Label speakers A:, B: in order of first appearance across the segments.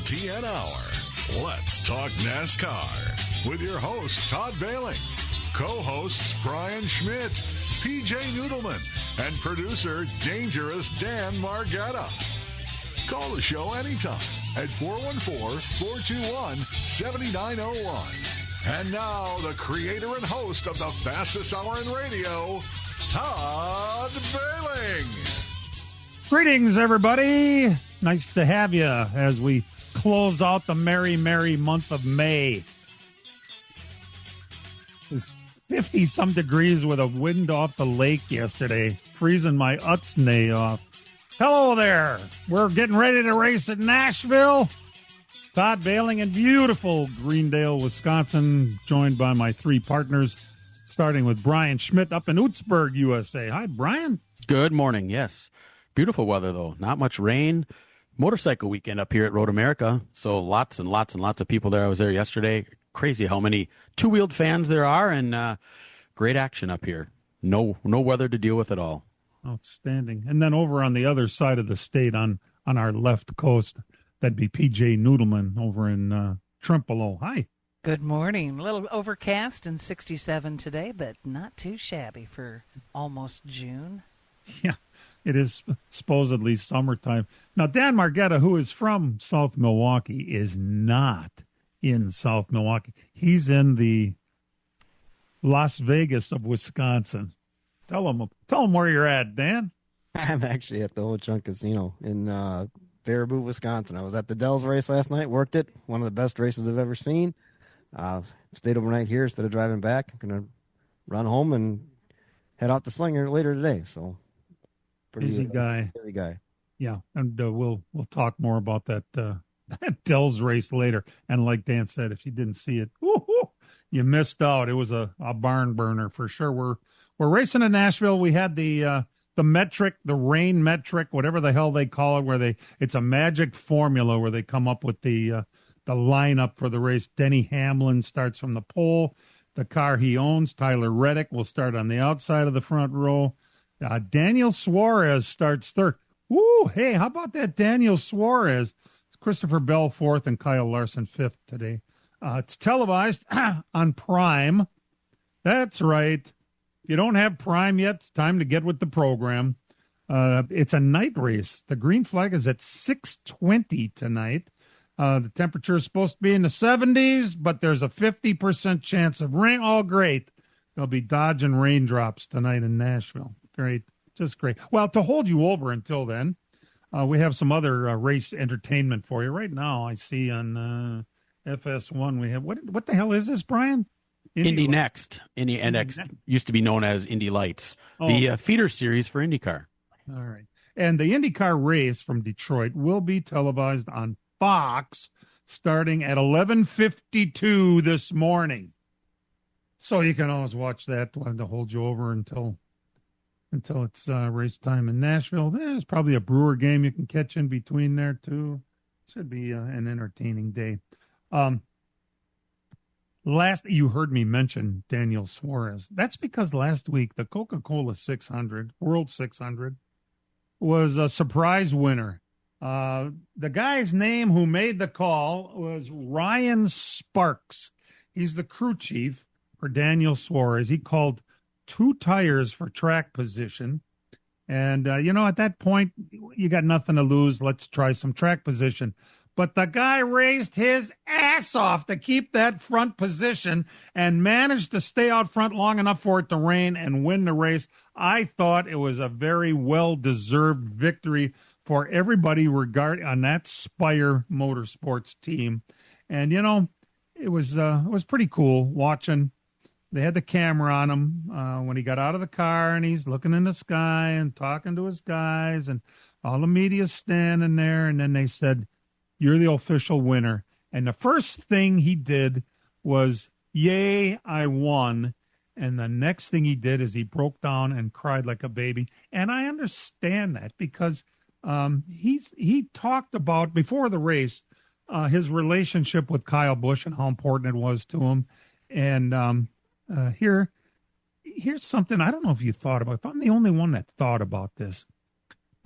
A: LTN Hour. Let's talk NASCAR with your host, Todd Bailing, co-hosts Brian Schmidt, PJ Noodleman, and producer Dangerous Dan Margetta. Call the show anytime at 414-421-7901. And now, the creator and host of the fastest hour in radio, Todd Bailing.
B: Greetings, everybody. Nice to have you as we close out the merry, merry month of May. It was 50-some degrees with a wind off the lake yesterday, freezing my utsnay off. Hello there. We're getting ready to race at Nashville. Todd Bailing in beautiful Greendale, Wisconsin, joined by my three partners, starting with Brian Schmidt up in Oostburg, USA. Hi, Brian.
C: Good morning, yes. Beautiful weather, though. Not much rain. Motorcycle weekend up here at Road America, so lots and lots and lots of people there. I was there yesterday. Crazy how many two-wheeled fans there are, and great action up here. No weather to deal with at all.
B: Outstanding. And then over on the other side of the state, on our left coast, that'd be PJ Noodleman over in Trempealeau. Hi.
D: Good morning. A little overcast and 67 today, but not too shabby for almost June.
B: Yeah, it is supposedly summertime. Now, Dan Margetta, who is from South Milwaukee, is not in South Milwaukee. He's in the Las Vegas of Wisconsin. Tell him where you're at, Dan.
E: I'm actually at the Old Chunk Casino in Baraboo, Wisconsin. I was at the Dells race last night, worked it. One of the best races I've ever seen. Stayed overnight here instead of driving back. I'm going to run home and head out to Slinger later today. So
B: busy guy.
E: Busy guy.
B: Yeah, and we'll talk more about that that Dells race later. And like Dan said, if you didn't see it, you missed out. It was a barn burner for sure. We're racing in Nashville. We had the metric, the rain metric, whatever the hell they call it, where it's a magic formula where they come up with the lineup for the race. Denny Hamlin starts from the pole. The car he owns, Tyler Reddick, will start on the outside of the front row. Daniel Suarez starts third. Woo! Hey, how about that Daniel Suarez? Christopher Bell fourth and Kyle Larson fifth today. It's televised on Prime. That's right. If you don't have Prime yet, it's time to get with the program. It's a night race. The green flag is at 6:20 tonight. The temperature is supposed to be in the 70s, but there's a 50% chance of rain. Oh, great. There'll be dodging raindrops tonight in Nashville. Great. Just great. Well, to hold you over until then, we have some other race entertainment for you. Right now, I see on FS1, we have, what the hell is this, Brian?
C: Indy Next. Indy NX used to be known as Indy Lights, the feeder series for IndyCar.
B: All right. And the IndyCar race from Detroit will be televised on Fox starting at 11:52 this morning. So you can always watch that to hold you over until it's race time in Nashville. There's probably a Brewer game you can catch in between there, too. Should be an entertaining day. Last, you heard me mention Daniel Suarez. That's because last week the Coca-Cola 600, World 600, was a surprise winner. The guy's name who made the call was Ryan Sparks. He's the crew chief for Daniel Suarez. He called 2 tires for track position. And, at that point, you got nothing to lose. Let's try some track position. But the guy raised his ass off to keep that front position and managed to stay out front long enough for it to rain and win the race. I thought it was a very well-deserved victory for everybody on that Spire Motorsports team. And, it was pretty cool watching. They had the camera on him when he got out of the car, and he's looking in the sky and talking to his guys, and all the media's standing there. And then they said, "You're the official winner." And the first thing he did was, "Yay, I won." And the next thing he did is he broke down and cried like a baby. And I understand that because he talked about, before the race, his relationship with Kyle Busch and how important it was to him. And here's something I don't know if you thought about. If I'm the only one that thought about this,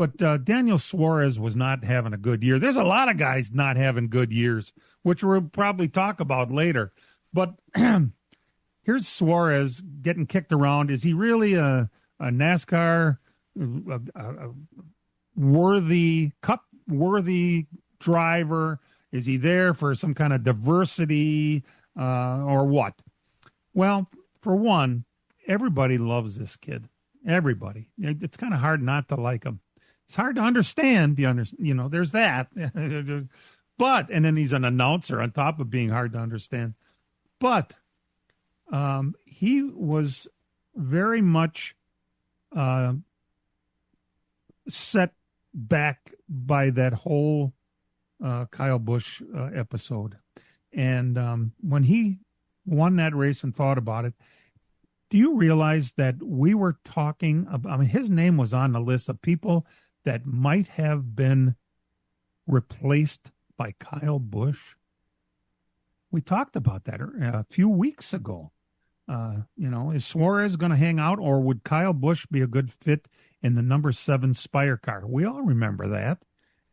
B: But Daniel Suarez was not having a good year. There's a lot of guys not having good years, which we'll probably talk about later. But here's Suarez getting kicked around. Is he really a NASCAR cup-worthy driver? Is he there for some kind of diversity or what? Well, for one, everybody loves this kid. Everybody. It's kind of hard not to like him. It's hard to understand. There's that. But, and then he's an announcer on top of being hard to understand. But he was very much set back by that whole Kyle Busch episode. And when he won that race and thought about it, do you realize that we were talking about, his name was on the list of people that might have been replaced by Kyle Busch? We talked about that a few weeks ago. Is Suarez going to hang out, or would Kyle Busch be a good fit in the number 7 Spire car? We all remember that.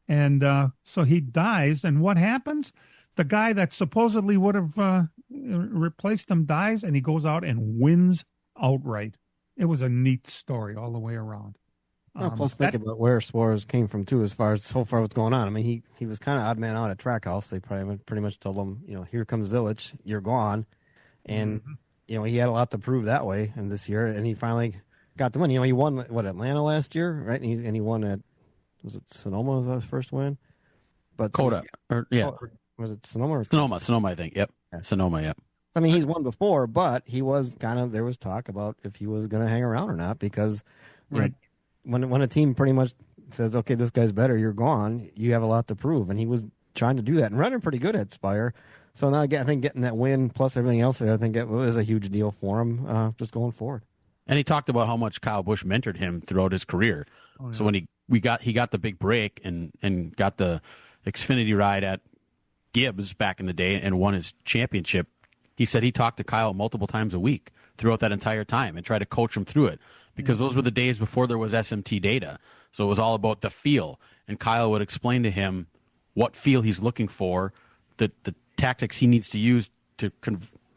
B: And so he dies, and what happens? The guy that supposedly would have replaced him dies, and he goes out and wins outright. It was a neat story all the way around.
E: Plus, think about where Suarez came from, too, as far as so far what's going on. I mean, he was kind of odd man out at Trackhouse. They pretty much told him, here comes Illich, you're gone. And, he had a lot to prove that way and this year, and he finally got the win. He won, Atlanta last year, right? And he won at, was it Sonoma was his first win? But
C: Coda.
E: Was it Sonoma? Or
C: Sonoma, I think. Yep. Yeah. Sonoma, yep.
E: I mean, he's won before, but he was there was talk about if he was going to hang around or not, because right. When a team pretty much says, okay, this guy's better, you're gone, you have a lot to prove. And he was trying to do that and running pretty good at Spire. So now, I think getting that win plus everything else there, I think it was a huge deal for him just going forward.
C: And he talked about how much Kyle Busch mentored him throughout his career. Oh, yeah. So when he got the big break and got the Xfinity ride at Gibbs back in the day and won his championship, he said he talked to Kyle multiple times a week throughout that entire time and tried to coach him through it, because those were the days before there was SMT data. So it was all about the feel. And Kyle would explain to him what feel he's looking for, the tactics he needs to use to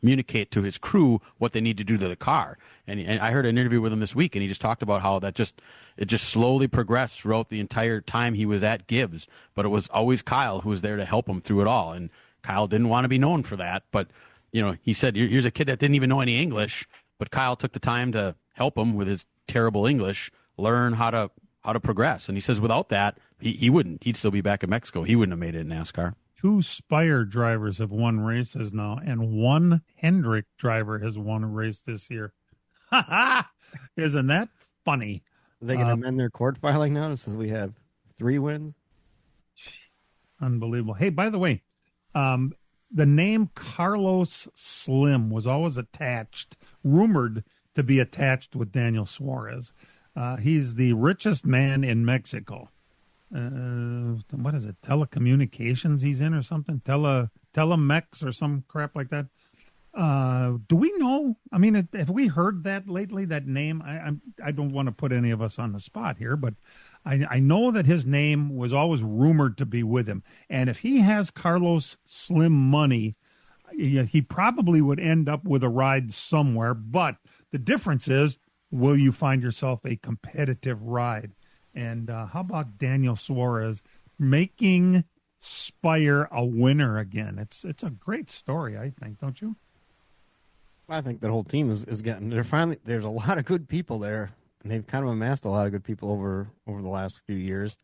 C: communicate to his crew what they need to do to the car. And I heard an interview with him this week, and he just talked about how it just slowly progressed throughout the entire time he was at Gibbs. But it was always Kyle who was there to help him through it all. And Kyle didn't want to be known for that. But, he said, here's a kid that didn't even know any English, but Kyle took the time to help him with his terrible English, learn how to progress. And he says without that, he wouldn't. He'd still be back in Mexico. He wouldn't have made it in NASCAR.
B: 2 Spire drivers have won races now, and 1 Hendrick driver has won a race this year. Ha ha! Isn't that funny?
E: Are they going to amend their court filing now since we have 3 wins?
B: Unbelievable. Hey, by the way, the name Carlos Slim was always rumored to be attached with Daniel Suarez. He's the richest man in Mexico. What is it? Telecommunications he's in or something? Telemex or some crap like that. Do we know? I mean, have we heard that lately, that name? I don't want to put any of us on the spot here, but I know that his name was always rumored to be with him. And if he has Carlos Slim money, he probably would end up with a ride somewhere. But the difference is, will you find yourself a competitive ride? And how about Daniel Suarez making Spire a winner again? It's a great story, I think, don't you?
E: I think that whole team is getting. There's a lot of good people there, and they've kind of amassed a lot of good people over the last few years.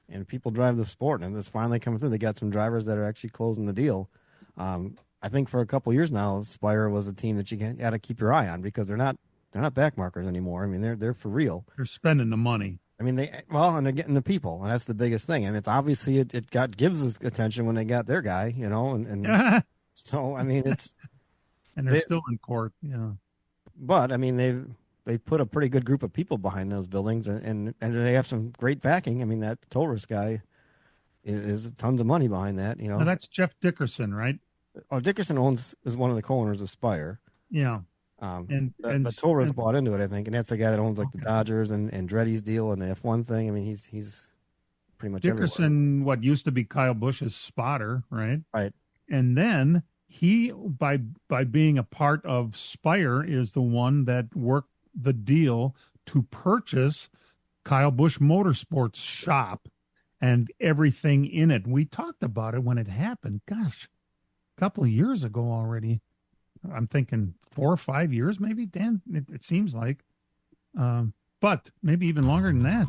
E: And people drive the sport, and it's finally coming through. They got some drivers that are actually closing the deal. I think for a couple of years now, Spire was a team that you got to keep your eye on, because they're not backmarkers anymore. I mean, they're for real.
B: They're spending the money.
E: I mean, and they're getting the people, and that's the biggest thing. And it's obviously it got Gibbs' attention when they got their guy, and so I mean it's
B: and they're still in court, yeah.
E: But I mean they put a pretty good group of people behind those buildings, and they have some great backing. I mean, that Torres guy is tons of money behind that.
B: Now that's Jeff Dickerson, right?
E: Oh, Dickerson is one of the co-owners of Spire.
B: Yeah.
E: But Torres bought into it, I think, and that's the guy that owns like the Dodgers and Andretti's deal and the F1 thing. I mean, he's pretty much
B: Dickerson,
E: everywhere.
B: what used to be Kyle Busch's spotter, right?
E: Right.
B: And then he, by being a part of Spire, is the one that worked the deal to purchase Kyle Busch Motorsports shop and everything in it. We talked about it when it happened. Gosh, a couple of years ago already. I'm thinking 4 or 5 years, maybe, Dan. It seems like, but maybe even longer than that.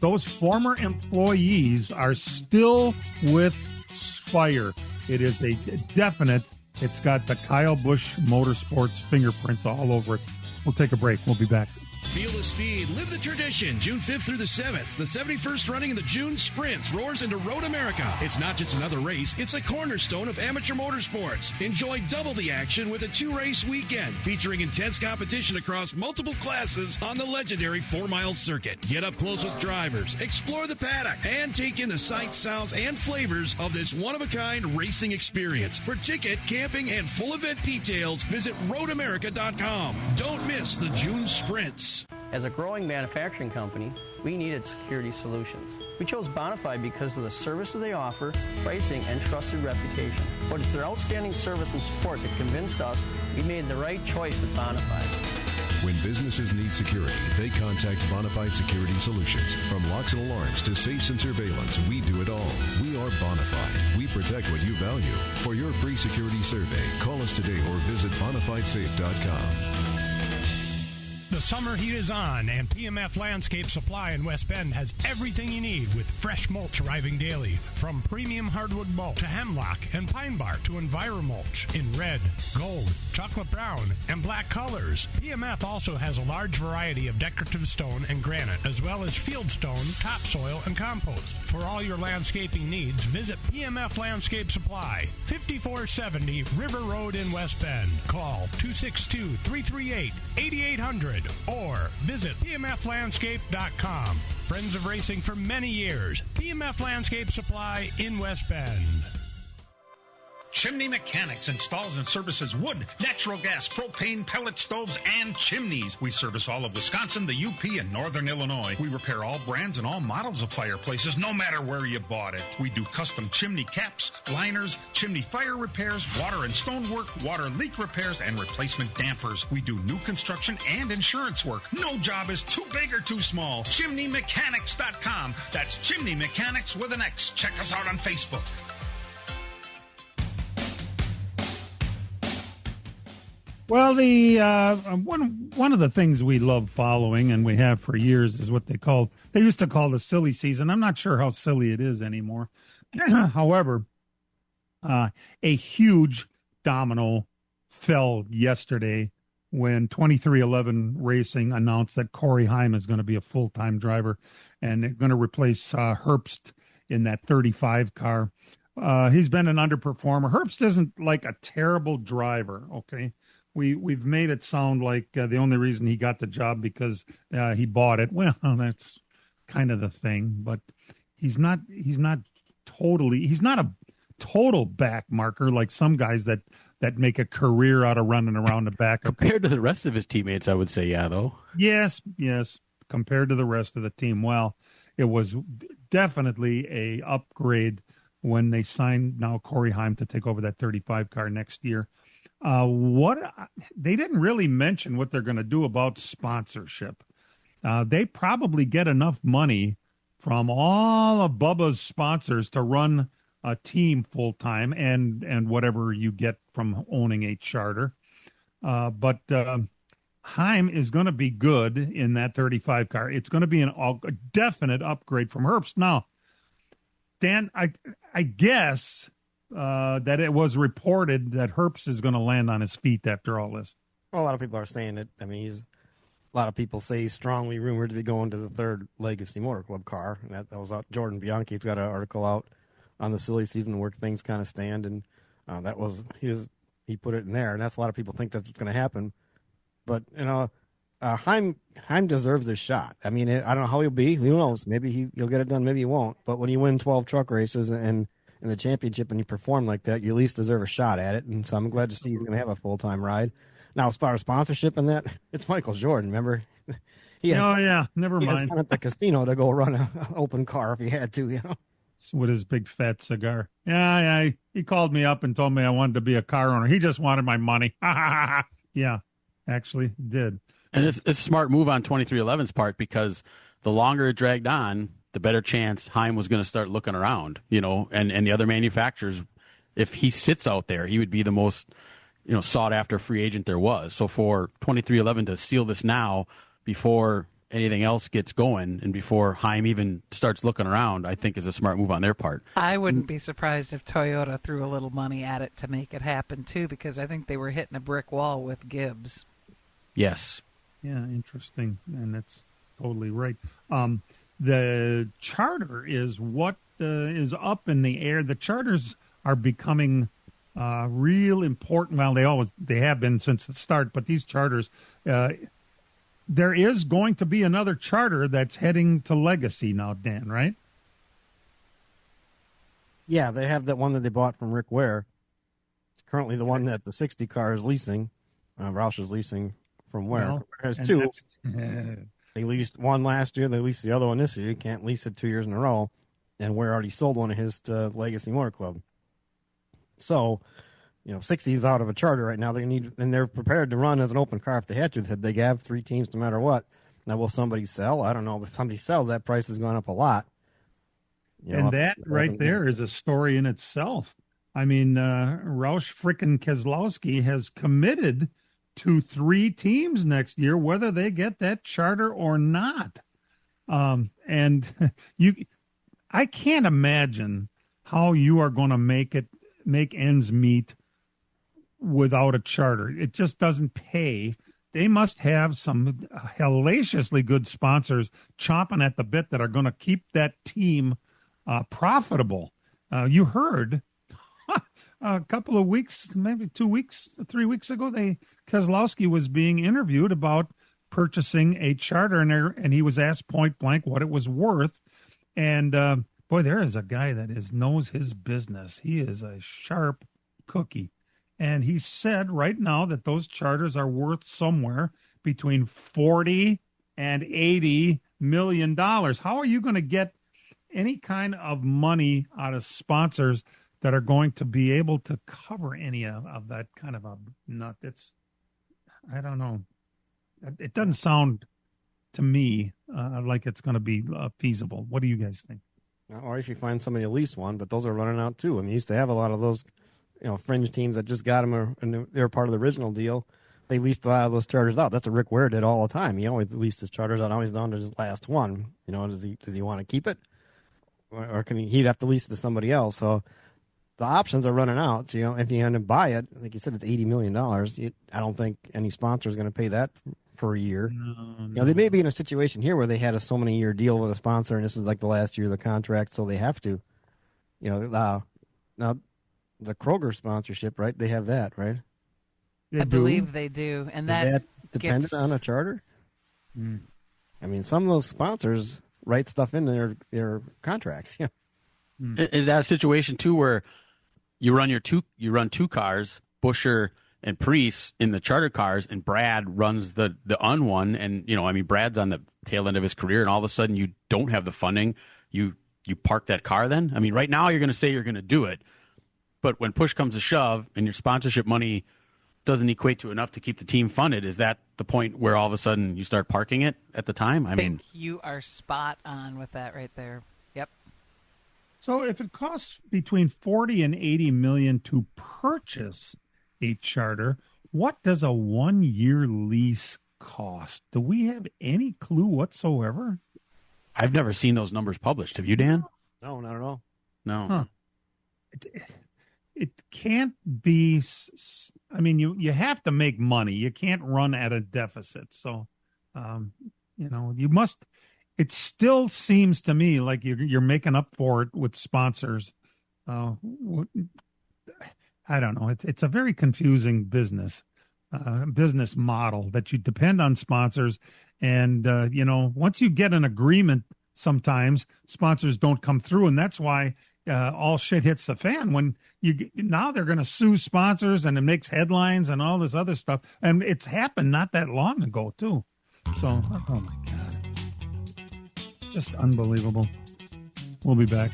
B: Those former employees are still with Spire. It is a definite. It's got the Kyle Busch Motorsports fingerprints all over it. We'll take a break. We'll be back.
F: Feel the speed, live the tradition. June 5th through the 7th, the 71st running of the June Sprints roars into Road America. It's not just another race, it's a cornerstone of amateur motorsports. Enjoy double the action with a 2-race weekend featuring intense competition across multiple classes on the legendary 4-mile circuit. Get up close with drivers, explore the paddock, and take in the sights, sounds, and flavors of this one-of-a-kind racing experience. For ticket, camping, and full event details, visit roadamerica.com. Don't miss the June Sprints.
G: As a growing manufacturing company, we needed security solutions. We chose Bonafide because of the services they offer, pricing, and trusted reputation. But it's their outstanding service and support that convinced us we made the right choice with Bonafide.
H: When businesses need security, they contact Bonafide Security Solutions. From locks and alarms to safes and surveillance, we do it all. We are Bonafide. We protect what you value. For your free security survey, call us today or visit bonafidesafe.com.
I: The summer heat is on, and PMF Landscape Supply in West Bend has everything you need with fresh mulch arriving daily. From premium hardwood mulch to hemlock and pine bark to EnviroMulch in red, gold, chocolate brown, and black colors. PMF also has a large variety of decorative stone and granite, as well as field stone, topsoil, and compost. For all your landscaping needs, visit PMF Landscape Supply, 5470 River Road in West Bend. Call 262-338-8800. Or visit pmflandscape.com. Friends of racing for many years. PMF Landscape Supply in West Bend.
J: Chimney Mechanics installs and services wood, natural gas, propane, pellet stoves, and chimneys. We service all of Wisconsin, the UP, and Northern Illinois. We repair all brands and all models of fireplaces, no matter where you bought it. We do custom chimney caps, liners, chimney fire repairs, water and stonework, water leak repairs, and replacement dampers. We do new construction and insurance work. No job is too big or too small. ChimneyMechanics.com. That's Chimney Mechanics with an X. Check us out on Facebook.
B: Well, the one of the things we love following, and we have for years, is what they used to call the silly season. I'm not sure how silly it is anymore. However, a huge domino fell yesterday when 2311 Racing announced that Corey Heim is going to be a full-time driver and they're going to replace Herbst in that 35 car. He's been an underperformer. Herbst isn't like a terrible driver, okay? We've made it sound like the only reason he got the job because he bought it. Well, that's kind of the thing, but he's not a total back marker like some guys that make a career out of running around the back.
C: Compared to the rest of his teammates, I would say, yeah, though.
B: Yes, compared to the rest of the team. Well, it was definitely a upgrade when they signed now Corey Heim to take over that 35 car next year. They didn't really mention what they're going to do about sponsorship. They probably get enough money from all of Bubba's sponsors to run a team full time and whatever you get from owning a charter. But Heim is going to be good in that 35 car. It's going to be a definite upgrade from Herbst. Now, Dan, I guess that it was reported that Herbst is going to land on his feet after all this.
E: Well, a lot of people are saying it. I mean, a lot of people say he's strongly rumored to be going to the third Legacy Motor Club car. And that was out. Jordan Bianchi's got an article out on the silly season where things kind of stand, and that was he put it in there, and that's a lot of people think that's what's going to happen. But Heim deserves this shot. I mean, I don't know how he'll be. Who knows? Maybe he'll get it done. Maybe he won't. But when you win 12 truck races and in the championship and you perform like that, you at least deserve a shot at it. And so I'm glad to see he's going to have a full-time ride. Now, as far as sponsorship and that, it's Michael Jordan, remember?
B: Never
E: He has
B: mind.
E: fun at the casino to go run an open car if he had to,
B: With his big fat cigar. Yeah. He called me up and told me I wanted to be a car owner. He just wanted my money. Yeah, actually did.
C: And it's a smart move on 2311's part, because the longer it dragged on, the better chance Heim was going to start looking around, and the other manufacturers. If he sits out there, he would be the most, sought after free agent there was. So for 2311 to seal this now before anything else gets going and before Heim even starts looking around, I think is a smart move on their part.
D: I wouldn't be surprised if Toyota threw a little money at it to make it happen too, because I think they were hitting a brick wall with Gibbs.
C: Yes.
B: Yeah, interesting. And that's totally right. The charter is what is up in the air. The charters are becoming real important. Well, they have been since the start, but these charters, there is going to be another charter that's heading to Legacy now, Dan, right?
E: Yeah, they have that one that they bought from Rick Ware. It's currently the one that the 60 car is leasing. Roush is leasing from Ware.
B: Well,
E: There's two. They leased one last year. They leased the other one this year. You can't lease it 2 years in a row. And Ware already sold one of his to Legacy Motor Club. So, 60 is out of a charter right now. And they're prepared to run as an open car if they had to. They have 3 teams no matter what. Now, will somebody sell? I don't know. If somebody sells, that price is going up a lot.
B: And that right there is a story in itself. I mean, Roush frickin' Keselowski has committed to 3 teams next year, whether they get that charter or not. And I can't imagine how you are going to make ends meet without a charter. It just doesn't pay. They must have some hellaciously good sponsors chomping at the bit that are going to keep that team profitable. You heard a couple of weeks, maybe 2 weeks, 3 weeks ago, Keselowski was being interviewed about purchasing a charter, and he was asked point blank what it was worth. And boy, there is a guy that knows his business. He is a sharp cookie. And he said right now that those charters are worth somewhere between $40 and $80 million. How are you going to get any kind of money out of sponsors that are going to be able to cover any of that kind of a nut? I don't know. It doesn't sound to me like it's going to be feasible. What do you guys think?
E: Or if you find somebody to lease one, but those are running out too. I mean, you used to have a lot of those, fringe teams that just got them, and they were part of the original deal. They leased a lot of those charters out. That's what Rick Ware did all the time. He always leased his charters out, always down to his last one. Does he want to keep it, or can he'd have to lease it to somebody else? So the options are running out. So if you end up buy it, like you said, it's $80 million. I don't think any sponsor is going to pay that for a year.
B: No.
E: They may be in a situation here where they had a so many year deal with a sponsor, and this is like the last year of the contract, so they have to. Now the Kroger sponsorship, right? They have that, right?
D: I believe they do, and
E: is that dependent on a charter? I mean, some of those sponsors write stuff into their contracts. Yeah.
C: Is that a situation too where you run two cars, Buescher and Priest in the charter cars, and Brad runs the one, and Brad's on the tail end of his career, and all of a sudden you don't have the funding, you park that car then? I mean, right now you're going to say you're going to do it, but when push comes to shove and your sponsorship money doesn't equate to enough to keep the team funded, is that the point where all of a sudden you start parking it at the time?
D: I think you are spot on with that right there. Yep.
B: So if it costs between 40 and 80 million to purchase a charter, what does a 1-year lease cost? Do we have any clue whatsoever?
C: I've never seen those numbers published. Have you, Dan?
E: No, not at all.
C: No.
B: Huh. It can't be. I mean, you have to make money. You can't run at a deficit. So, you must. It still seems to me like you're making up for it with sponsors. I don't know. It's a very confusing business model that you depend on sponsors. And, once you get an agreement, sometimes sponsors don't come through. And that's why all shit hits the fan when now they're going to sue sponsors and it makes headlines and all this other stuff. And it's happened not that long ago, too. So, oh my God. Just unbelievable. We'll be back.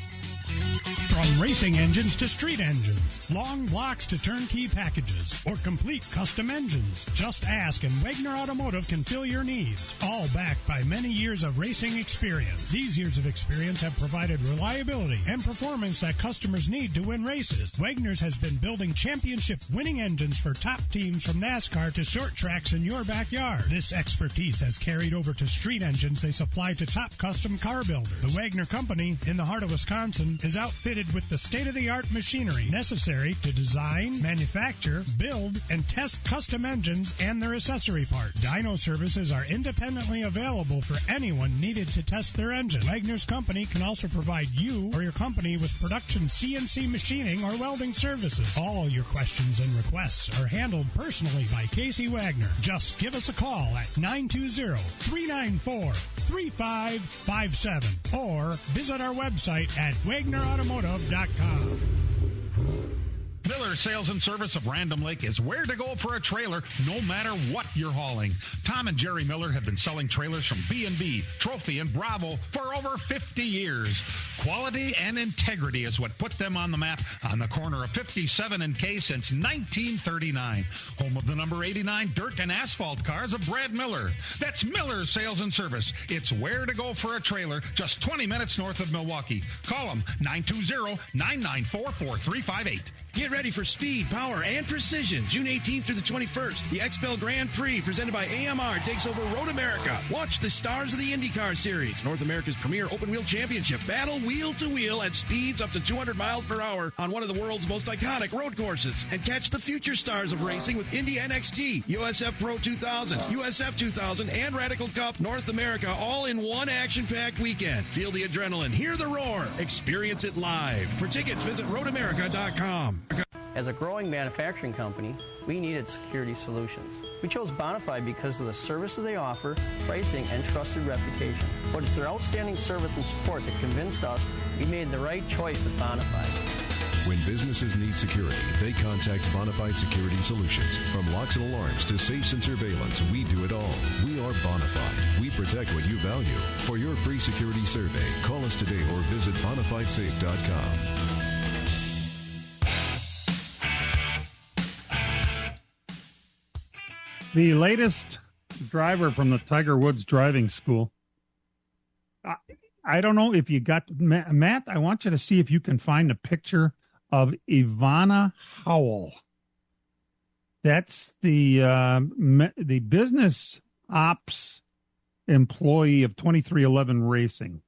I: From racing engines to street engines, long blocks to turnkey packages, or complete custom engines, just ask and Wagner Automotive can fill your needs. All backed by many years of racing experience. These years of experience have provided reliability and performance that customers need to win races. Wagner's has been building championship-winning engines for top teams from NASCAR to short tracks in your backyard. This expertise has carried over to street engines they supply to top custom car builders. The Wagner Company, in the heart of Wisconsin, is outfitted with the state-of-the-art machinery necessary to design, manufacture, build, and test custom engines and their accessory parts. Dyno services are independently available for anyone needed to test their engine. Wagner's Company can also provide you or your company with production CNC machining or welding services. All your questions and requests are handled personally by Casey Wagner. Just give us a call at 920-394-3557 or visit our website at wagnerautomotive.com.
J: Miller Sales and Service of Random Lake is where to go for a trailer no matter what you're hauling. Tom and Jerry Miller have been selling trailers from B&B, Trophy, and Bravo for over 50 years. Quality and integrity is what put them on the map on the corner of 57 and K since 1939. Home of the number 89 dirt and asphalt cars of Brad Miller. That's Miller Sales and Service. It's where to go for a trailer just 20 minutes north of Milwaukee. Call them 920-994-4358.
F: Get ready for speed, power, and precision. June 18th through the 21st, the XPEL Grand Prix presented by AMR takes over Road America. Watch the stars of the IndyCar Series, North America's premier open-wheel championship, battle wheel-to-wheel at speeds up to 200 miles per hour on one of the world's most iconic road courses. And catch the future stars of racing with Indy NXT, USF Pro 2000, USF 2000, and Radical Cup North America all in one action-packed weekend. Feel the adrenaline, hear the roar, experience it live. For tickets, visit roadamerica.com.
G: As a growing manufacturing company, we needed security solutions. We chose Bonafide because of the services they offer, pricing, and trusted reputation. But it's their outstanding service and support that convinced us we made the right choice with Bonafide.
H: When businesses need security, they contact Bonafide Security Solutions. From locks and alarms to safes and surveillance, we do it all. We are Bonafide. We protect what you value. For your free security survey, call us today or visit bonafidesafe.com.
B: The latest driver from the Tiger Woods driving school. I don't know if you got, Matt, I want you to see if you can find a picture of Ivana Howell. That's the business ops employee of 2311 Racing.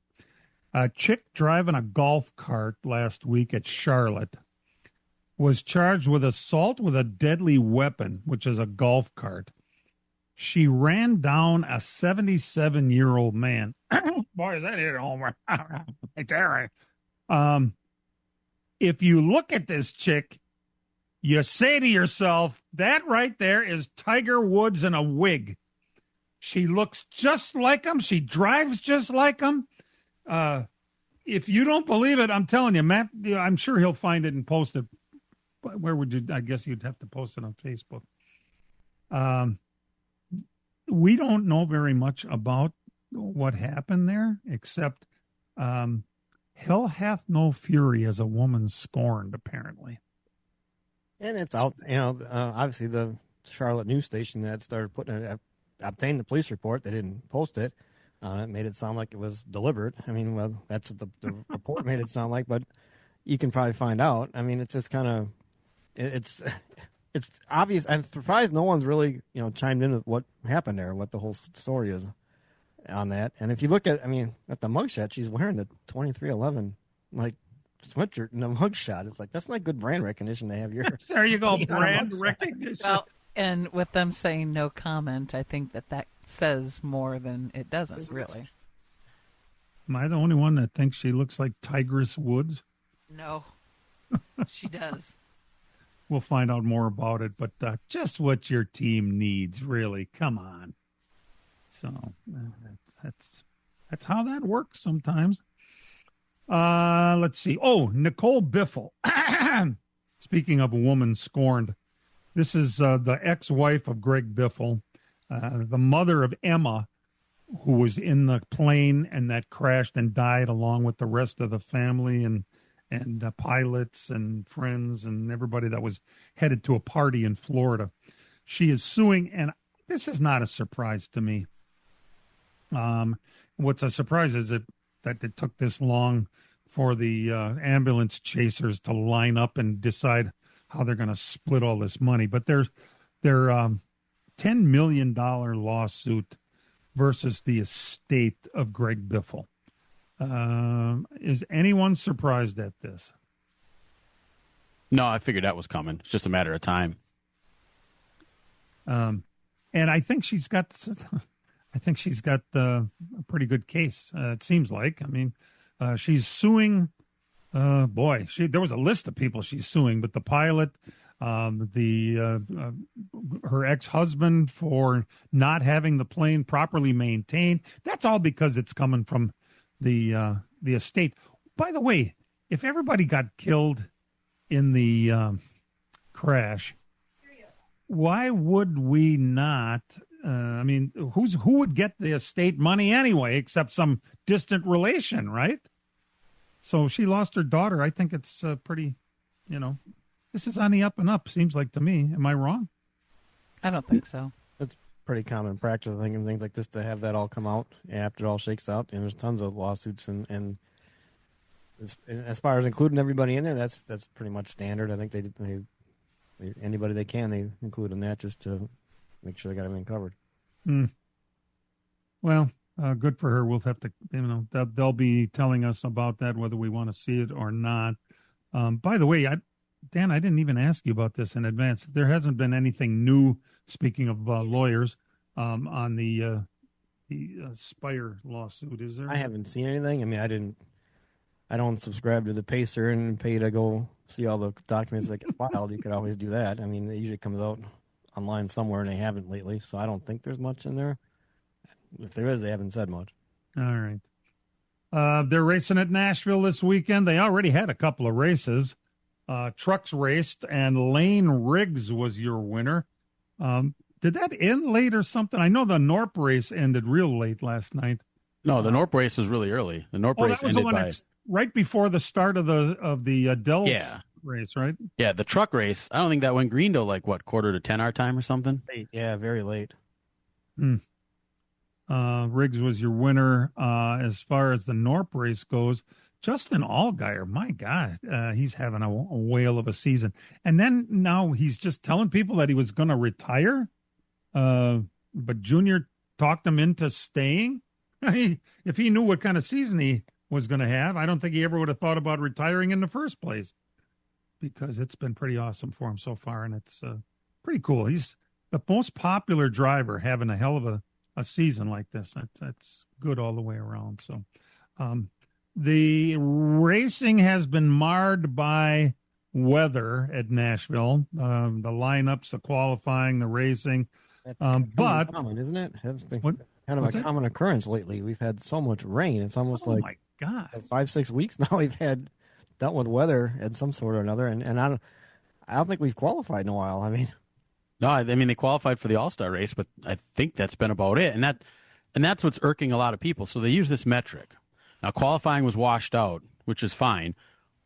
B: A chick driving a golf cart last week at Charlotte was charged with assault with a deadly weapon, which is a golf cart. She ran down a 77-year-old man. Boy, is that hit home. If you look at this chick, you say to yourself, that right there is Tiger Woods in a wig. She looks just like him. She drives just like him. If you don't believe it, I'm telling you, Matt, I'm sure he'll find it and post it. Where would you? I guess you'd have to post it on Facebook. We don't know very much about what happened there, except hell hath no fury as a woman scorned, apparently.
E: And it's out, obviously the Charlotte news station that started putting it, obtained the police report. They didn't post it. It made it sound like it was deliberate. I mean, well, that's what the report made it sound like, but you can probably find out. I mean, it's just kind of, it's obvious. I'm surprised no one's really, chimed in with what happened there, what the whole story is on that. And if you look at the mugshot, she's wearing the 2311, sweatshirt in the mugshot. It's like, that's not good brand recognition to have your.
B: There you go, brand recognition.
D: Well, and with them saying no comment, I think that says more than it doesn't, really.
B: Am I the only one that thinks she looks like Tigress Woods?
D: No, she does.
B: We'll find out more about it, but just what your team needs, really. Come on. So that's how that works sometimes. Let's see. Oh, Nicole Biffle. Speaking of a woman scorned, this is the ex-wife of Greg Biffle, the mother of Emma, who was in the plane and that crashed and died along with the rest of the family and pilots and friends and everybody that was headed to a party in Florida. She is suing, and this is not a surprise to me. What's a surprise is that it took this long for the ambulance chasers to line up and decide how they're going to split all this money. But their $10 million lawsuit versus the estate of Greg Biffle. Is anyone surprised at this?
C: No, I figured that was coming. It's just a matter of time.
B: And I think she's got a pretty good case. It seems like. I mean, she's suing. There was a list of people she's suing, but the pilot, her ex-husband for not having the plane properly maintained. That's all because it's coming from the estate. By the way, if everybody got killed in the crash, why would we not? Who would get the estate money anyway, except some distant relation, right? So she lost her daughter. I think it's pretty, this is on the up and up, seems like to me. Am I wrong?
D: I don't think so.
E: It's pretty common practice, I think, in things like this to have that all come out after it all shakes out. And there's tons of lawsuits, and as far as including everybody in there, that's pretty much standard. I think they anybody they can, they include in that just to make sure they got everything covered.
B: Well, good for her. We'll have to, they'll be telling us about that, whether we want to see it or not. By the way, Dan, I didn't even ask you about this in advance. There hasn't been anything new, speaking of lawyers, on the Spire lawsuit, is there?
E: I haven't seen anything. I mean, I don't subscribe to the Pacer and pay to go see all the documents that get filed. You could always do that. I mean, it usually comes out online somewhere, and they haven't lately, so I don't think there's much in there. If there is, they haven't said much.
B: All right. They're racing at Nashville this weekend. They already had a couple of races. Trucks raced, and Lane Riggs was your winner. Did that end late or something? I know the Norp race ended real late last night.
C: No, the Norp race was really early. The Norp race
B: that was
C: ended
B: the one that's right before the start of the Dells race, right?
C: Yeah, the truck race. I don't think that went green till like what, 9:45 our time or something.
E: Yeah, very late.
B: Riggs was your winner. As far as the Norp race goes, Justin Allgaier, my God, he's having a whale of a season. And then now he's just telling people that he was going to retire. But Junior talked him into staying. If he knew what kind of season he was going to have, I don't think he ever would have thought about retiring in the first place, because it's been pretty awesome for him so far, and it's pretty cool. He's the most popular driver, having a hell of a season like this. That's good all the way around. So the racing has been marred by weather at Nashville. The lineups, the qualifying, the racing.
E: That's
B: but
E: common, isn't it? That's been kind of a common occurrence lately. We've had so much rain. It's almost
B: my God,
E: 5-6 weeks now we've had dealt with weather in some sort or another, and I don't think we've qualified in a while.
C: No, I mean they qualified for the All-Star race, but I think that's been about it. And that's what's irking a lot of people. So they use this metric. Now qualifying was washed out, which is fine,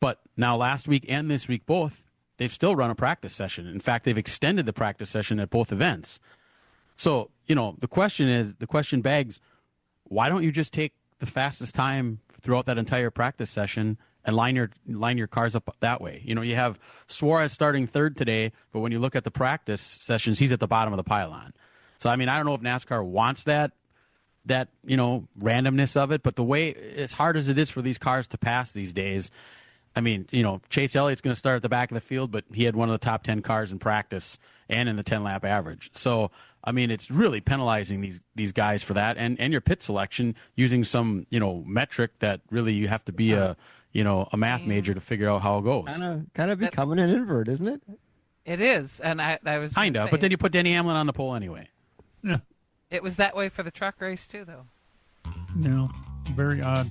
C: but now last week and this week both, they've still run a practice session. In fact, they've extended the practice session at both events. So, the question begs, why don't you just take the fastest time throughout that entire practice session and line your cars up that way? You have Suarez starting third today, but when you look at the practice sessions, he's at the bottom of the pylon. So, I don't know if NASCAR wants that randomness of it, but the way, as hard as it is for these cars to pass these days, Chase Elliott's going to start at the back of the field, but he had one of the top 10 cars in practice and in the 10-lap average. So, it's really penalizing these guys for that, and your pit selection using some, metric that really you have to be a math major to figure out how it goes.
E: Kind of becoming an invert, isn't it?
D: It is, and I was
C: kind of, but then you put Denny Hamlin on the pole anyway.
B: Yeah,
D: it was that way for the truck race too, though.
B: No, very odd